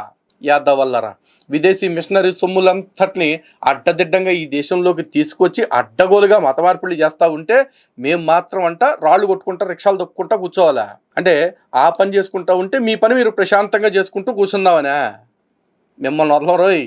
యాదవల్లరా విదేశీ మిషనరీ సొమ్ములంతటిని అడ్డదిడ్డంగా ఈ దేశంలోకి తీసుకొచ్చి అడ్డగోలుగా మత మార్పులు చేస్తూ ఉంటే మేము మాత్రం అంట రాళ్ళు కొట్టుకుంటా రిక్షాలు దొక్కుంటా కూర్చోవాలా? అంటే ఆ పని చేసుకుంటా ఉంటే మీ పని మీరు ప్రశాంతంగా చేసుకుంటూ కూర్చుందామనా? మిమ్మల్ని వదలరోయ్.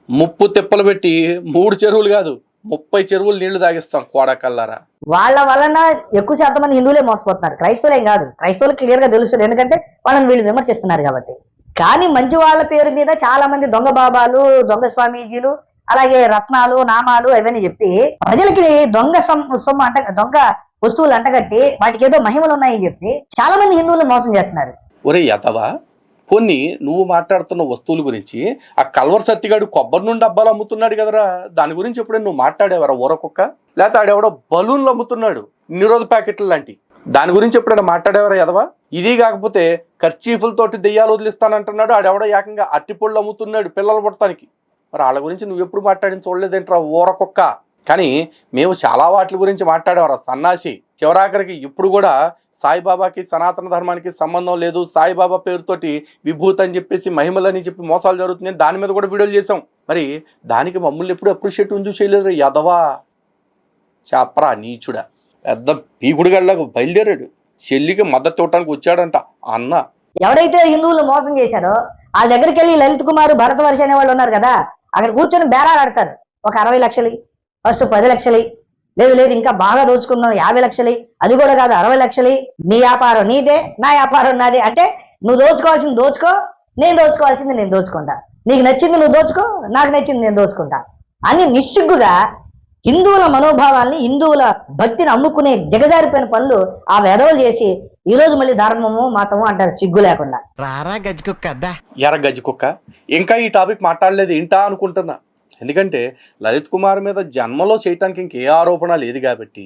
ముప్పు తిప్పలు పెట్టి 3 చెరువులు కాదు 30 చెరువులు నీళ్లు తాగిస్తాం కోడకల్లారా. వాళ్ళ వలన ఎక్కువ శాతం మంది హిందువులే మోసపోతున్నారు, క్రైస్తవులేం కాదు. క్రైస్తవులకు క్లియర్ గా తెలుస్తుంది, ఎందుకంటే వాళ్ళని వీళ్ళు విమర్శిస్తున్నారు కాబట్టి. కానీ మంచి వాళ్ళ పేరు మీద చాలా మంది దొంగ బాబాలు, దొంగ స్వామీజీలు, అలాగే రత్నాలు, నామాలు అవన్నీ చెప్పి ప్రజలకి దొంగ సొమ్ము దొంగ వస్తువులు అంటగట్టి వాటికి ఏదో మహిమలు ఉన్నాయని చెప్పి చాలా మంది హిందువులు మోసం చేస్తున్నారు. ఒరే యతవా, కొన్ని నువ్వు మాట్లాడుతున్న వస్తువుల గురించి ఆ కల్వర్ సత్తిగాడు కొబ్బరి నుండి డబ్బాలు అమ్ముతున్నాడు కదరా, దాని గురించి ఎప్పుడైనా నువ్వు మాట్లాడేవరా ఊరకొక్క? లేకపోతే ఆడెవడో బలూన్లు అమ్ముతున్నాడు నిరోధ ప్యాకెట్లు లాంటి, దాని గురించి ఎప్పుడైనా మాట్లాడేవరా యదవా? ఇది కాకపోతే కర్చీఫులతోటి దెయ్యాలు వదిలిస్తానంటున్నాడు, ఆడెవడో ఏకంగా అట్టిపళ్ళు అమ్ముతున్నాడు పిల్లలు పుట్టడానికి. మరి వాళ్ళ గురించి నువ్వు ఎప్పుడు మాట్లాడిన చూడలేదేంట్రా ఊరకొక్క? కానీ మేము చాలా వాటి గురించి మాట్లాడేవరా సన్నాసి. చివరాఖరికి ఇప్పుడు కూడా సాయిబాబాకి సనాతన ధర్మానికి సంబంధం లేదు, సాయిబాబా పేరుతోటి విభూతి అని చెప్పేసి మహిమలని చెప్పి మోసాలు జరుగుతున్నాయి, దాని మీద కూడా వీడియోలు చేసాం. మరి దానికి మమ్మల్ని ఎప్పుడు అప్రిషియేట్ ఉంచు చేయలేదు యదవా చాప్రా నీచుడా. పెద్ద పీకుడుగల్లాగా బయలుదేరాడు, చెల్లికి మద్దతు ఇవ్వడానికి వచ్చాడంట అన్న. ఎవరైతే హిందువులు మోసం చేశారో వాళ్ళ దగ్గరికి వెళ్ళి లలిత్ కుమార్, భరతవర్ష అనే వాళ్ళు ఉన్నారు కదా, అక్కడ కూర్చొని బేరాలు ఆడతారు. ఒక 60 లక్షలు, ఫస్ట్ 10 లక్షలు, లేదు ఇంకా బాగా దోచుకుందాం 50 లక్షలు, అది కూడా కాదు 60 లక్షలు, నీ వ్యాపారం నీదే, నా వ్యాపారం నాదే. అంటే నువ్వు దోచుకోవాల్సింది దోచుకో, నేను దోచుకోవాల్సింది నేను దోచుకుంటా, నీకు నచ్చింది నువ్వు దోచుకో, నాకు నచ్చింది నేను దోచుకుంటా అని నిస్సిగ్గుగా హిందువుల మనోభావాల్ని, హిందువుల భక్తిని అమ్ముకునే దిగజారిపోయిన పనులు ఆ వెధవలు చేసి ఈ రోజు మళ్ళీ ధర్మము మతము అంటారు సిగ్గు లేకుండా. ఎర గజ్జి కుక్క. ఇంకా ఈ టాపిక్ మాట్లాడలేదు ఏంటా అనుకుంటున్నా, ఎందుకంటే లలిత్ కుమార్ మీద జన్మలో చేయటానికి ఇంకే ఆరోపణ లేదు కాబట్టి,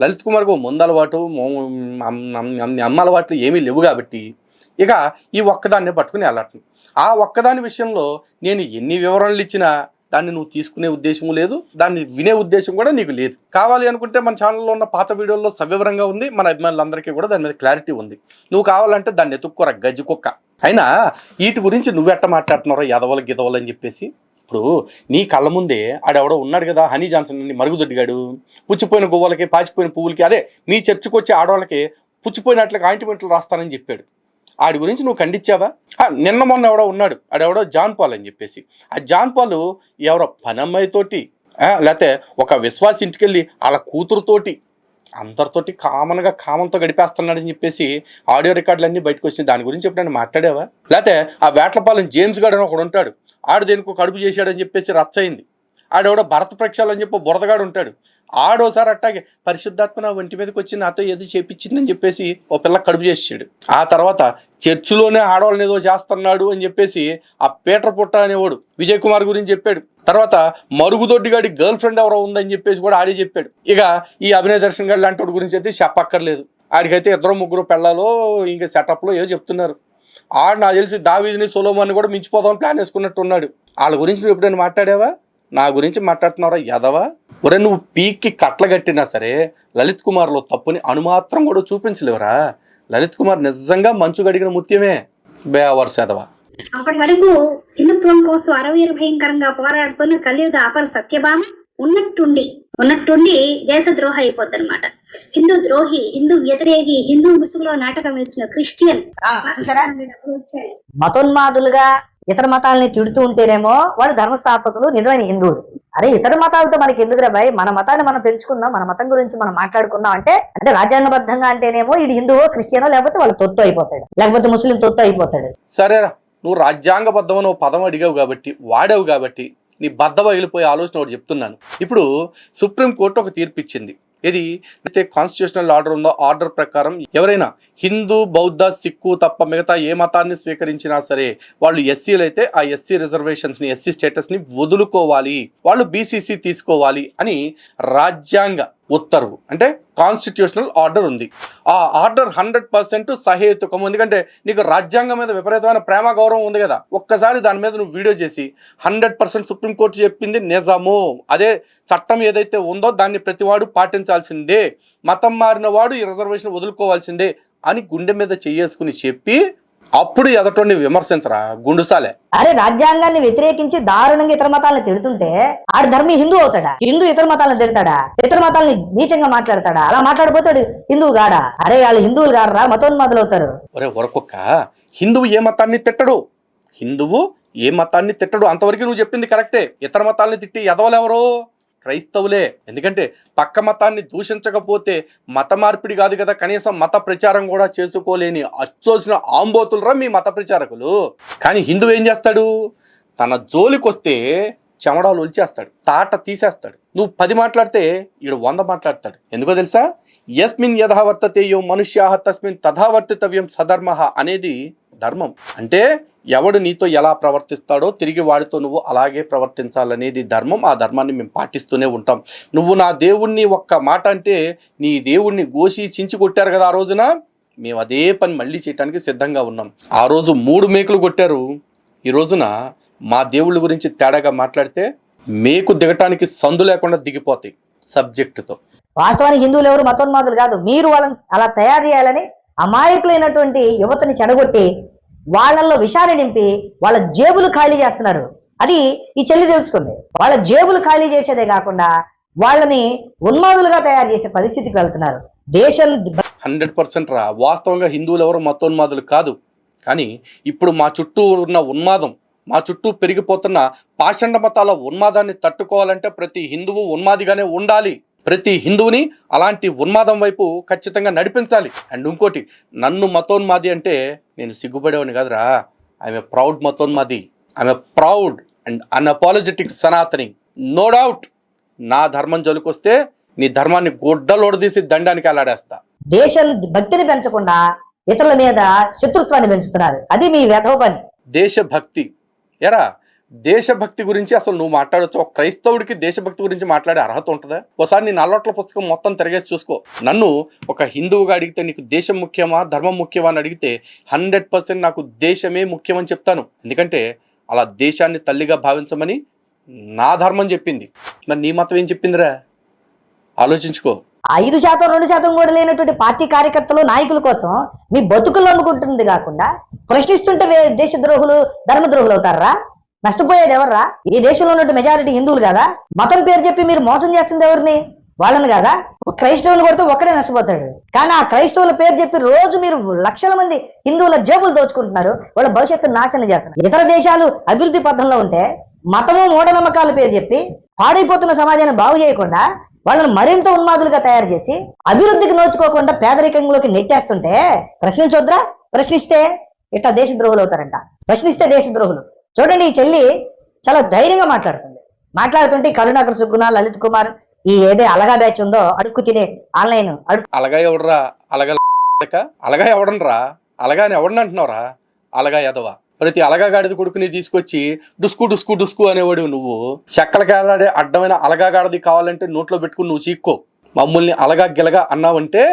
లలిత్ కుమార్కు ముందు అలవాటు అమ్మ అలవాట్లు ఏమీ లేవు కాబట్టి ఇక ఈ ఒక్కదాన్నే పట్టుకుని వెళ్ళటం. ఆ ఒక్కదాని విషయంలో నేను ఎన్ని వివరణలు ఇచ్చినా దాన్ని నువ్వు తీసుకునే ఉద్దేశం లేదు, దాన్ని వినే ఉద్దేశం కూడా నీకు లేదు. కావాలి అనుకుంటే మన ఛానల్లో ఉన్న పాత వీడియోల్లో సవివరంగా ఉంది, మన అభిమానులందరికీ కూడా దాని మీద క్లారిటీ ఉంది. నువ్వు కావాలంటే దాన్ని ఎత్తుక్కోరా గజ్జి కుక్క. అయినా వీటి గురించి నువ్వెట్ట మాట్లాడుతున్నారో యదవలు గిదవలు అని చెప్పేసి. ఇప్పుడు నీ కళ్ళ ముందే ఆడెవడో ఉన్నాడు కదా, హనీ జాన్సన్ అని మరుగుదొడ్డిగాడు, పుచ్చిపోయిన గువ్వలకి పాచిపోయిన పువ్వులకి, అదే మీ చర్చకు వచ్చే ఆడవాళ్ళకి పుచ్చిపోయినట్లకి ఆయింట్మెంట్లు రాస్తానని చెప్పాడు. ఆడి గురించి నువ్వు ఖండించావా? నిన్న మొన్న ఎవడో ఉన్నాడు, ఆడెవడో జాన్ పాల్ అని చెప్పేసి. ఆ జాన్ పాల్ ఎవరో పనమ్మాయితోటి లేకపోతే ఒక విశ్వాస ఇంటికెళ్ళి వాళ్ళ కూతురుతోటి అందరితోటి కామంతో గడిపేస్తున్నాడని చెప్పేసి ఆడియో రికార్డులన్నీ బయటకు వచ్చినాయి. దాని గురించి ఎప్పుడైనా మాట్లాడావా? లేకపోతే ఆ వేట్లపాలెం జేమ్స్ గాడు అని ఒకడు ఉంటాడు, ఆడు దేనికో కడుపు చేశాడని చెప్పేసి రచ్చయింది. ఆడెవడో భరత ప్రక్షాలు అని చెప్పి బురదగాడు ఉంటాడు, ఆడోసారి అట్టాగే పరిశుద్ధాత్మ నా ఒంటి మీదకి వచ్చి నాతో ఏదో చేపించిందని చెప్పేసి ఓ పిల్ల కడుపు చేసాడు. ఆ తర్వాత చర్చిలోనే ఆడవాళ్ళని ఏదో చేస్తున్నాడు అని చెప్పేసి ఆ పీటర్ పుట్ట అనేవాడు విజయ్ కుమార్ గురించి చెప్పాడు. తర్వాత మరుగుదొడ్డిగాడి గర్ల్ ఫ్రెండ్ ఎవరో ఉందని చెప్పేసి కూడా ఆడే చెప్పాడు. ఇక ఈ అభినయ్ దర్శన్ గారు లాంటి వాడి గురించి అయితే చెప్పక్కర్లేదు, ఆడికైతే 2-3 పిల్లలు ఇంకా సెటప్లో ఏదో చెప్తున్నారు. ఆడు నాకు తెలిసి దావీదుని సొలొమోన్ని కూడా మించిపోదామని ప్లాన్ వేసుకున్నట్టున్నాడు. వాళ్ళ గురించి నువ్వు ఎప్పుడైనా మాట్లాడావా? నా గురించి మాట్లాడుతున్నారా యదవా? ఒరే నువ్వు పీక్కి కట్ల కట్టినా సరే లలిత్ కుమార్లో తప్పుని అణుమాత్రం కూడా చూపించలేవురా. లలిత్ కుమార్ నిజంగా మంచు గడిగిన ముత్యమే. బేవర్స్ యదవా. అప్పటి వరకు హిందుత్వం కోసం అరవీర భయంకరంగా పోరాడుతున్న కలియుగ అపర సత్యభామ ఉన్నట్టుండి దేశద్రోహ అయిపోద్ది అనమాట. హిందూ ద్రోహి, హిందూ వ్యతిరేకి, హిందూ ముసుగులో నాటకం వేసిన క్రిస్టియన్ మతోన్మాదులుగా ఇతర మతాలని తిడుతూ ఉంటేనేమో వాడు ధర్మస్థాపకులు, నిజమైన హిందువులు. అరే ఇతర మతాలతో మనకి ఎందుకురా భయ్, మన మతాన్ని మనం పెంచుకుందాం, మన మతం గురించి మనం మాట్లాడుకుందాం అంటే రాజ్యాంగబద్ధంగా అంటేనేమో ఇది హిందువో క్రిస్టియనో, లేకపోతే వాళ్ళు తొత్తు అయిపోతాడు, లేకపోతే ముస్లిం తొత్తు అయిపోతాడు. సరేరా, నువ్వు రాజ్యాంగబద్ధమని ఓ పదం అడిగావు కాబట్టి, వాడావు కాబట్టి నీ బద్ద బయలుపోయే ఆలోచన ఒకటి చెప్తున్నాను. ఇప్పుడు సుప్రీంకోర్టు ఒక తీర్పు ఇచ్చింది. ఇది అయితే కాన్స్టిట్యూషనల్ ఆర్డర్ ఉందో ఆర్డర్ ప్రకారం ఎవరైనా హిందూ, బౌద్ధ, సిక్కు తప్ప మిగతా ఏ మతాన్ని స్వీకరించినా సరే వాళ్ళు ఎస్సీలు అయితే ఆ ఎస్సీ రిజర్వేషన్స్ని, ఎస్సీ స్టేటస్ని వదులుకోవాలి, వాళ్ళు బీసీసీ తీసుకోవాలి అని రాజ్యాంగ ఉత్తర్వు అంటే కాన్స్టిట్యూషనల్ ఆర్డర్ ఉంది. ఆ ఆర్డర్ 100% సహేతుకం. ఎందుకంటే నీకు రాజ్యాంగం మీద విపరీతమైన ప్రేమ గౌరవం ఉంది కదా, ఒక్కసారి దాని మీద నువ్వు వీడియో చేసి 100% సుప్రీంకోర్టు చెప్పింది నిజము, అదే చట్టం ఏదైతే ఉందో దాన్ని ప్రతివాడు పాటించాల్సిందే, మతం మారిన వాడు ఈ రిజర్వేషన్ వదులుకోవాల్సిందే అని గుండె మీద చెయ్యేసుకుని చెప్పి అప్పుడు ఎదటోని విమర్శించరా గుండుసాలే. అరే రాజ్యాంగాన్ని వ్యతిరేకించి దారుణంగా ఇతర మతాలను తిడుతుంటే ఆడు ధర్మి హిందూ అవుతాడా? హిందూ ఇతర మతాలను తిడతాడా? ఇతర మతాలని నీచంగా మాట్లాడతాడా? అలా మాట్లాడిపోతాడు హిందువు గాడా? అరే వాళ్ళు హిందువులు గాడరా, మతోన్మాదులు అవుతారు. ఒరే ఒరకొక్క, హిందువు ఏ మతాన్ని తిట్టడు, హిందువు ఏ మతాన్ని తిట్టడు, అంతవరకు నువ్వు చెప్పింది కరెక్టే. ఇతర మతాలని తిట్టి ఎదవలెవరో క్రైస్తవులే. ఎందుకంటే పక్క మతాన్ని దూషించకపోతే మత మార్పిడి కాదు కదా, కనీసం మత ప్రచారం కూడా చేసుకోలేని అచ్చోసిన ఆంబోతులరా మీ మత ప్రచారకులు. కానీ హిందువు ఏం చేస్తాడు? తన జోలికొస్తే చెమడాలు ఒలిచేస్తాడు, తాట తీసేస్తాడు. నువ్వు 10 మాట్లాడితే ఈడు 100 మాట్లాడతాడు. ఎందుకో తెలుసా? యస్మిన్ యథా వర్తతే మనుష్యాః తస్మిన్ తథా వర్తితవ్యం సధర్మః అనేది ధర్మం. అంటే ఎవడు నీతో ఎలా ప్రవర్తిస్తాడో తిరిగి వాడితో నువ్వు అలాగే ప్రవర్తించాలనేది ధర్మం. ఆ ధర్మాన్ని మేము పాటిస్తూనే ఉంటాం. నువ్వు నా దేవుణ్ణి ఒక్క మాట అంటే నీ దేవుణ్ణి గోసి చించి కొట్టారు కదా, ఆ రోజున మేము అదే పని మళ్ళీ చేయడానికి సిద్ధంగా ఉన్నాం. ఆ రోజు 3 మేకులు కొట్టారు, ఈ రోజున మా దేవుళ్ళ గురించి తేడాగా మాట్లాడితే మేకు దిగటానికి సందు లేకుండా దిగిపోతాయి సబ్జెక్టుతో. వాస్తవానికి హిందువులు ఎవరు మతోన్మాదులు కాదు. మీరు వాళ్ళని అలా తయారు చేయాలని అమాయకులైనటువంటి యువతని చెడగొట్టి వాళ్ళల్లో విషాన్ని నింపి వాళ్ళ జేబులు ఖాళీ చేస్తున్నారు. అది ఈ చెల్లి తెలుసుకుంది. వాళ్ళ జేబులు ఖాళీ చేసేదే కాకుండా వాళ్ళని ఉన్మాదులుగా తయారు చేసే పరిస్థితికి వెళ్తున్నారు. దేశం 100% రా. వాస్తవంగా హిందువులు ఎవరు మతోన్మాదులు కాదు. కానీ ఇప్పుడు మా చుట్టూ ఉన్న ఉన్మాదం, మా చుట్టూ పెరిగిపోతున్న పాషండ మతాల ఉన్మాదాన్ని తట్టుకోవాలంటే ప్రతి హిందువు ఉన్మాదిగానే ఉండాలి. ప్రతి హిందువుని అలాంటి ఉన్మాదం వైపు ఖచ్చితంగా నడిపించాలి. అండ్ ఇంకోటి, నన్ను మతోన్మాది అంటే నేను సిగ్గుపడేవాడిని కాదురా. ఐఎమ్ ప్రౌడ్ మతోన్మాది. ఐఎమ్ ప్రౌడ్ అండ్ అన్అపాలజెటిక్ సనాతని. నో డౌట్ నా ధర్మం జోలికొస్తే నీ ధర్మాన్ని గొడ్డలోడదీసి దండానికి అలాడేస్తా. దేశం భక్తిని పెంచకుండా ఇతరుల మీద శత్రుత్వాన్ని పెంచుతున్నారు. అది మీ వెధవ పని. దేశభక్తి ఎరా, దేశభక్తి గురించి అసలు నువ్వు మాట్లాడవచ్చు? ఒక క్రైస్తవుడికి దేశభక్తి గురించి మాట్లాడే అర్హత ఉంటుందా? ఒకసారి నీ నల్లొట్ల పుస్తకం మొత్తం తిరగేసి చూసుకో. నన్ను ఒక హిందువుగా అడిగితే నీకు దేశం ముఖ్యమా ధర్మం ముఖ్యమా అని అడిగితే 100% నాకు దేశమే ముఖ్యమని చెప్తాను. ఎందుకంటే అలా దేశాన్ని తల్లిగా భావించమని నా ధర్మం చెప్పింది. మరి నీ మతం ఏం చెప్పిందిరా? ఆలోచించుకో. 5%, 2% కూడా లేనటువంటి పార్టీ కార్యకర్తలు, నాయకుల కోసం మీ బతుకులు నమ్ముకుంటుంది కాకుండా ప్రశ్నిస్తుంటే దేశద్రోహులు, ధర్మద్రోహులు అవుతారా? నష్టపోయేది ఎవర్రా? ఈ దేశంలో ఉన్నట్టు మెజారిటీ హిందువులు కదా. మతం పేరు చెప్పి మీరు మోసం చేస్తుంది ఎవరిని? వాళ్ళని కదా. క్రైస్తవులు కొడితే ఒక్కడే నష్టపోతాడు. కానీ ఆ క్రైస్తవుల పేరు చెప్పి రోజు మీరు లక్షల మంది హిందువుల జేబులు దోచుకుంటున్నారు, వాళ్ళ భవిష్యత్తును నాశనం చేస్తున్నారు. ఇతర దేశాలు అభివృద్ధి పథంలో ఉంటే మతము, మూఢనమ్మకాల పేరు చెప్పి పాడైపోతున్న సమాజాన్ని బాగు చేయకుండా వాళ్ళని మరింత ఉన్మాదులుగా తయారు చేసి అభివృద్ధికి నోచుకోకుండా పేదరికంలోకి నెట్టేస్తుంటే ప్రశ్నించొద్దురా? ప్రశ్నిస్తే ఇట్లా దేశద్రోహులు అవుతారంట. ప్రశ్నిస్తే దేశద్రోహులు. చూడండి, ఈ చెల్లి చాలా ధైర్యంగా మాట్లాడుతుంటే కరుణాకర్ సుగ్గుణ, లలిత్ కుమార్, ఈ ఏదే అలగా బ్యాచ్ ఉందో అడుక్కు తినే ఆన్లైన్ అలగా ఎవడరా? అలగా ఎవడనరా? అలగా అని ఎవడని అంటున్నావురా? అలగా ఎదవా. ప్రతి అలగాగాడిది కొడుకుని తీసుకొచ్చి డుస్కు డుస్కు డుస్కు అనేవాడు నువ్వు. చెక్కలకాడే అడ్డమైన అలగాగాడిది కావాలంటే నోట్లో పెట్టుకుని నువ్వు చీక్కో. మమ్మల్ని అలగా గిలగా అన్నావంటే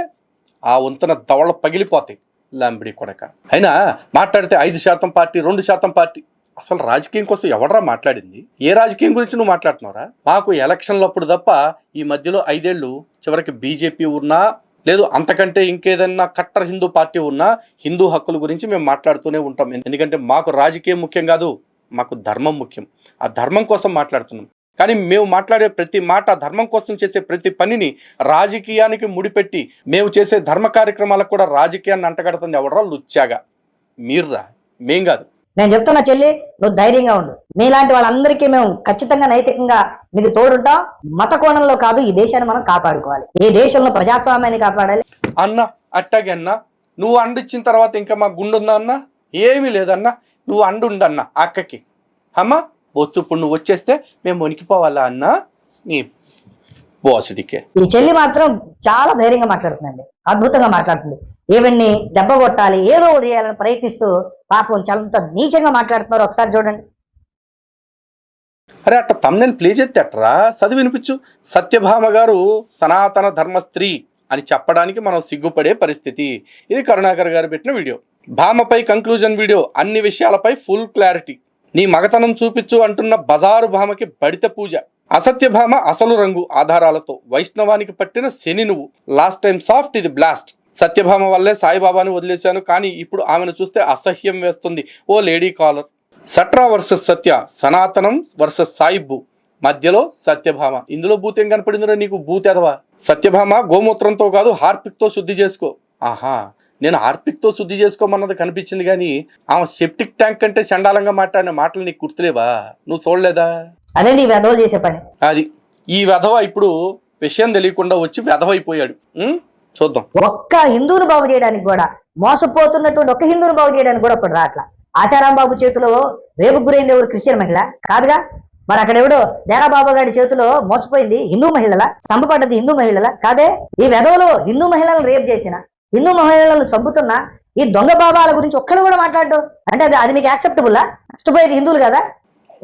ఆ వంతన దవళ్ళ పగిలిపోతాయి. లాంబిడి కొడక. అయినా మాట్లాడితే 5% పార్టీ, 2% పార్టీ. అసలు రాజకీయం కోసం ఎవడరా మాట్లాడింది? ఏ రాజకీయం గురించి నువ్వు మాట్లాడుతున్నావురా? మాకు ఎలక్షన్లప్పుడు తప్ప ఈ మధ్యలో 5 ఏళ్ళు చివరికి బీజేపీ ఉన్నా లేదు అంతకంటే ఇంకేదన్నా కట్టర్ హిందూ పార్టీ ఉన్నా హిందూ హక్కుల గురించి మేము మాట్లాడుతూనే ఉంటాం. ఎందుకంటే మాకు రాజకీయం ముఖ్యం కాదు, మాకు ధర్మం ముఖ్యం. ఆ ధర్మం కోసం మాట్లాడుతున్నాం. కానీ మేము మాట్లాడే ప్రతి మాట, ధర్మం కోసం చేసే ప్రతి పనిని రాజకీయానికి ముడిపెట్టి మేము చేసే ధర్మ కార్యక్రమాలకు కూడా రాజకీయాన్ని అంటగడుతుంది ఎవడరా? లుచ్చాగా మీర్రా, మేం కాదు. నేను చెప్తున్నా చెల్లి, నువ్వు ధైర్యంగా ఉండు. మీలాంటి వాళ్ళందరికీ మేము ఖచ్చితంగా నైతికంగా మీకు తోడుంటాం. మత కోణంలో కాదు, ఈ దేశాన్ని మనం కాపాడుకోవాలి. ఈ దేశంలో ప్రజాస్వామ్యాన్ని కాపాడాలి. అన్న అట్టాగే అన్న, నువ్వు అండిచ్చిన తర్వాత ఇంకా మా గుండుందా అన్న? ఏమీ లేదన్నా, నువ్వు అండుండన్నా అక్కకి. అమ్మ వచ్చు, ఇప్పుడు నువ్వు వచ్చేస్తే మేము వణికిపోవాలా అన్న నీ బోసుడికే. ఈ చెల్లి మాత్రం చాలా ధైర్యంగా మాట్లాడుతుందండి, అద్భుతంగా మాట్లాడుతుంది. ఈవెన్ని దెబ్బ కొట్టాలి, ఏదో ఒకటి చేయాలని ప్రయత్నిస్తూ పాపం చాలా నీచంగా మాట్లాడుతున్నారు. ఒకసారి చూడండి. అరే అట్ట తమ్నెల్ ప్లే చేస్తే అట్టరా? చదివి వినిపించు. సత్యభామ గారు సనాతన ధర్మస్త్రీ అని చెప్పడానికి మనం సిగ్గుపడే పరిస్థితి. ఇది కరుణాకర్ గారు పెట్టిన వీడియో. భామపై కంక్లూజన్ వీడియో, అన్ని విషయాలపై ఫుల్ క్లారిటీ. నీ మగతనం చూపించు అంటున్న బజారు భామకి బడిత పూజ. అసత్యభామ అసలు రంగు ఆధారాలతో వైష్ణవానికి పట్టిన శని నువ్వు. లాస్ట్ టైం సాఫ్ట్, ఇది బ్లాస్ట్. సత్యభామ వల్లే సాయిబాబాని వదిలేశాను, కానీ ఇప్పుడు ఆమెను చూస్తే అసహ్యం వేస్తుంది. ఓ లేడీ కాలర్. సట్రా వర్సెస్ సత్య, సనాతనం వర్సెస్ సాయిబు, మధ్యలో సత్యభామ. ఇందులో బూత్ ఏం కనపడిందిరా నీకు? బూత్ ఎదవా. సత్యభామ గోమూత్రంతో కాదు హార్పిక్తో శుద్ధి చేసుకో. ఆహా, నేను హార్పిక్తో శుద్ధి చేసుకోమన్నది కనిపించింది, కానీ ఆమె సెప్టిక్ ట్యాంక్ కంటే చండాలంగా మాట్లాడిన మాటలు నీకు గుర్తులేవా? నువ్వు చూడలేదా? అదేంటి ఈ వెధవలు చేసే పని. అది ఈ వెధవ ఇప్పుడు విషయం తెలియకుండా వచ్చి వెధవైపోయాడు. చూద్దాం. ఒక్క హిందువును బాగు చేయడానికి కూడా, మోసపోతున్నటువంటి ఒక్క హిందువును బాగు చేయడానికి కూడా ఇప్పుడు రాట్లా. ఆశారాం బాబు చేతిలో రేపు గురైంది ఎవరు? క్రిస్టియన్ మహిళ కాదుగా. మరి అక్కడ ఎవడో డేరా బాబా గారి చేతిలో మోసపోయింది హిందూ మహిళల, చంపబడ్డది హిందూ మహిళల కాదే. ఈ వెధవలు హిందూ మహిళలను రేపు చేసిన, హిందూ మహిళలను చంపుతున్న ఈ దొంగ బాబాల గురించి ఒక్కడు కూడా మాట్లాడు అంటే అది మీకు యాక్సెప్టబుల్లా? నష్టపోయేది హిందువులు కదా.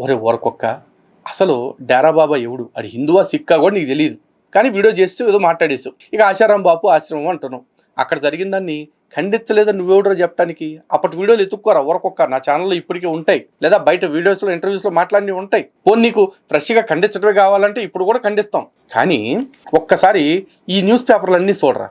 ఒరే ఊరకొక్క, అసలు డేరా బాబా ఎవడు? అది హిందువా సిక్కా కూడా నీకు తెలియదు, కానీ వీడియో చేస్తూ ఏదో మాట్లాడేసావు. ఇక ఆశారాం బాపు ఆశ్రమం అంటున్నావు. అక్కడ జరిగిన దాన్ని ఖండించలేదని నువ్వెవడో చెప్పడానికి అప్పటి వీడియోలు ఎత్తుక్కోరా ఊరకొక్క. నా ఛానల్లో ఇప్పటికే ఉంటాయి, లేదా బయట వీడియోస్లో ఇంటర్వ్యూస్లో మాట్లాడినవి ఉంటాయి. పోనీ నీకు ఫ్రెష్గా ఖండించడమే కావాలంటే ఇప్పుడు కూడా ఖండిస్తాం. కానీ ఒక్కసారి ఈ న్యూస్ పేపర్లన్నీ చూడరా.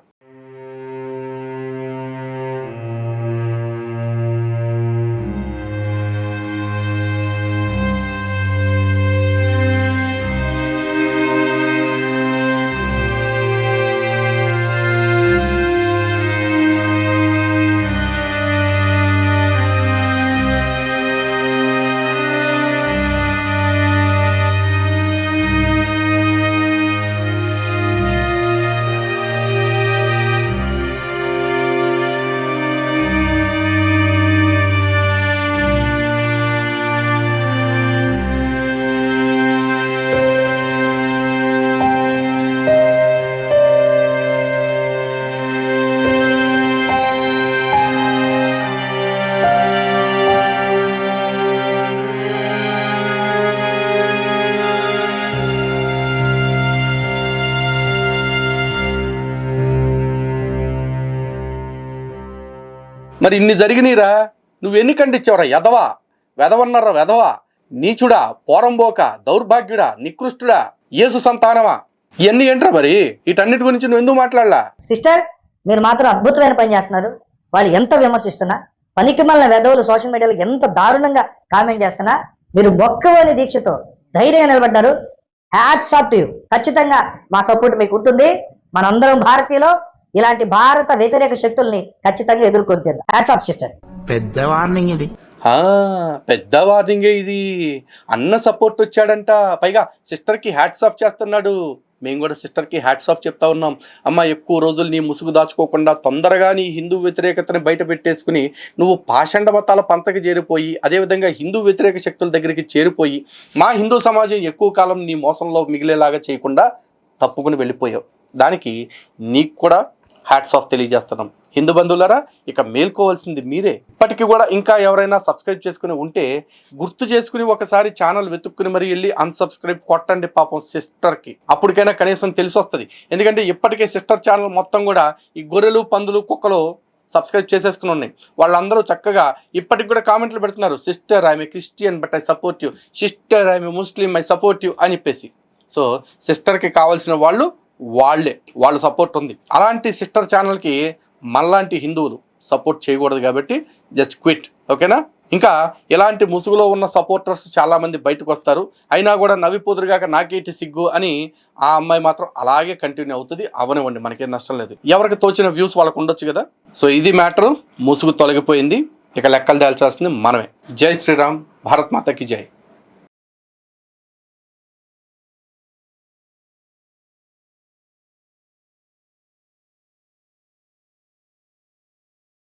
మరి ఇన్ని జరిగినీరా, నువ్వెన్ని ఖండించావురా? ఎదవా, వెదవన్నారా, వెదవా, నీచుడా, పోరంబోక, దౌర్భాగ్యుడా, నికృష్టుడా, యేసు సంతానమా, ఇవన్నీ ఏంట్రా? మరి వీటన్నిటి గురించి నువ్వు ఎందుకు మాట్లాడలా? సిస్టర్, మీరు మాత్రం అద్భుతమైన పని చేస్తున్నారు. వాళ్ళు ఎంత విమర్శిస్తున్నా, పనికి మళ్ళీ వెధవులు సోషల్ మీడియాలో ఎంత దారుణంగా కామెంట్ చేస్తున్నా, మీరు మొక్కవని దీక్షతో ధైర్యంగా నిలబడ్డారు. Hats off to you. ఖచ్చితంగా మా సపోర్ట్ మీకు ఉంటుంది. మనందరం భారతీయులు ఇలాంటి భారత వ్యతిరేక శక్తుల్ని ఖచ్చితంగా ఎదుర్కొని తీద్దాం. Hats off sister. పెద్ద వార్నింగ్ ఇది. పెద్ద వార్నింగే ఇది. అన్న సపోర్ట్ వచ్చాడంట, పైగా సిస్టర్కి హ్యాట్స్ ఆఫ్ చేస్తున్నాడు. మేము కూడా సిస్టర్కి హ్యాట్స్ ఆఫ్ చెప్తా ఉన్నాం. అమ్మ, ఎక్కువ రోజులు నీ ముసుగు దాచుకోకుండా తొందరగా నీ హిందూ వ్యతిరేకతని బయట పెట్టేసుకుని నువ్వు పాషండ మతాల పంచకి చేరిపోయి, అదేవిధంగా హిందూ వ్యతిరేక శక్తుల దగ్గరికి చేరిపోయి మా హిందూ సమాజం ఎక్కువ కాలం నీ మోసంలో మిగిలేలాగా చేయకుండా తప్పుకుని వెళ్ళిపోయావు. దానికి నీకు కూడా హ్యాట్స్ ఆఫ్ తెలియజేస్తున్నాం. హిందూ బంధువులారా, ఇక మేల్కోవాల్సింది మీరే. ఇప్పటికీ కూడా ఇంకా ఎవరైనా సబ్స్క్రైబ్ చేసుకుని ఉంటే గుర్తు చేసుకుని ఒకసారి ఛానల్ వెతుక్కుని మరి వెళ్ళి అన్సబ్స్క్రైబ్ కొట్టండి పాపం సిస్టర్కి. అప్పటికైనా కనీసం తెలిసి వస్తుంది. ఎందుకంటే ఇప్పటికే సిస్టర్ ఛానల్ మొత్తం కూడా ఈ గొర్రెలు, పందులు, కుక్కలు సబ్స్క్రైబ్ చేసేసుకుని ఉన్నాయి. వాళ్ళందరూ చక్కగా ఇప్పటికి కూడా కామెంట్లు పెడుతున్నారు, sister I'm a Christian but I support you, sister I'm a Muslim I support you అని చెప్పేసి. సో సిస్టర్కి కావాల్సిన వాళ్ళ సపోర్ట్ ఉంది. అలాంటి సిస్టర్ ఛానల్కి మనలాంటి హిందువులు సపోర్ట్ చేయకూడదు కాబట్టి జస్ట్ క్విట్, ఓకేనా? ఇంకా ఇలాంటి ముసుగులో ఉన్న సపోర్టర్స్ చాలామంది బయటకు వస్తారు. అయినా కూడా నవ్విపోదురుగాక నాకేటి సిగ్గు అని ఆ అమ్మాయి మాత్రం అలాగే కంటిన్యూ అవుతుంది. అవనివ్వండి, మనకేం నష్టం లేదు. ఎవరికి తోచిన వ్యూస్ వాళ్ళకు ఉండొచ్చు కదా. సో ఇది మ్యాటర్. ముసుగు తొలగిపోయింది, ఇక లెక్కలు తేల్చాల్సింది మనమే. జై శ్రీరామ్, భారత్ మాతకి జై.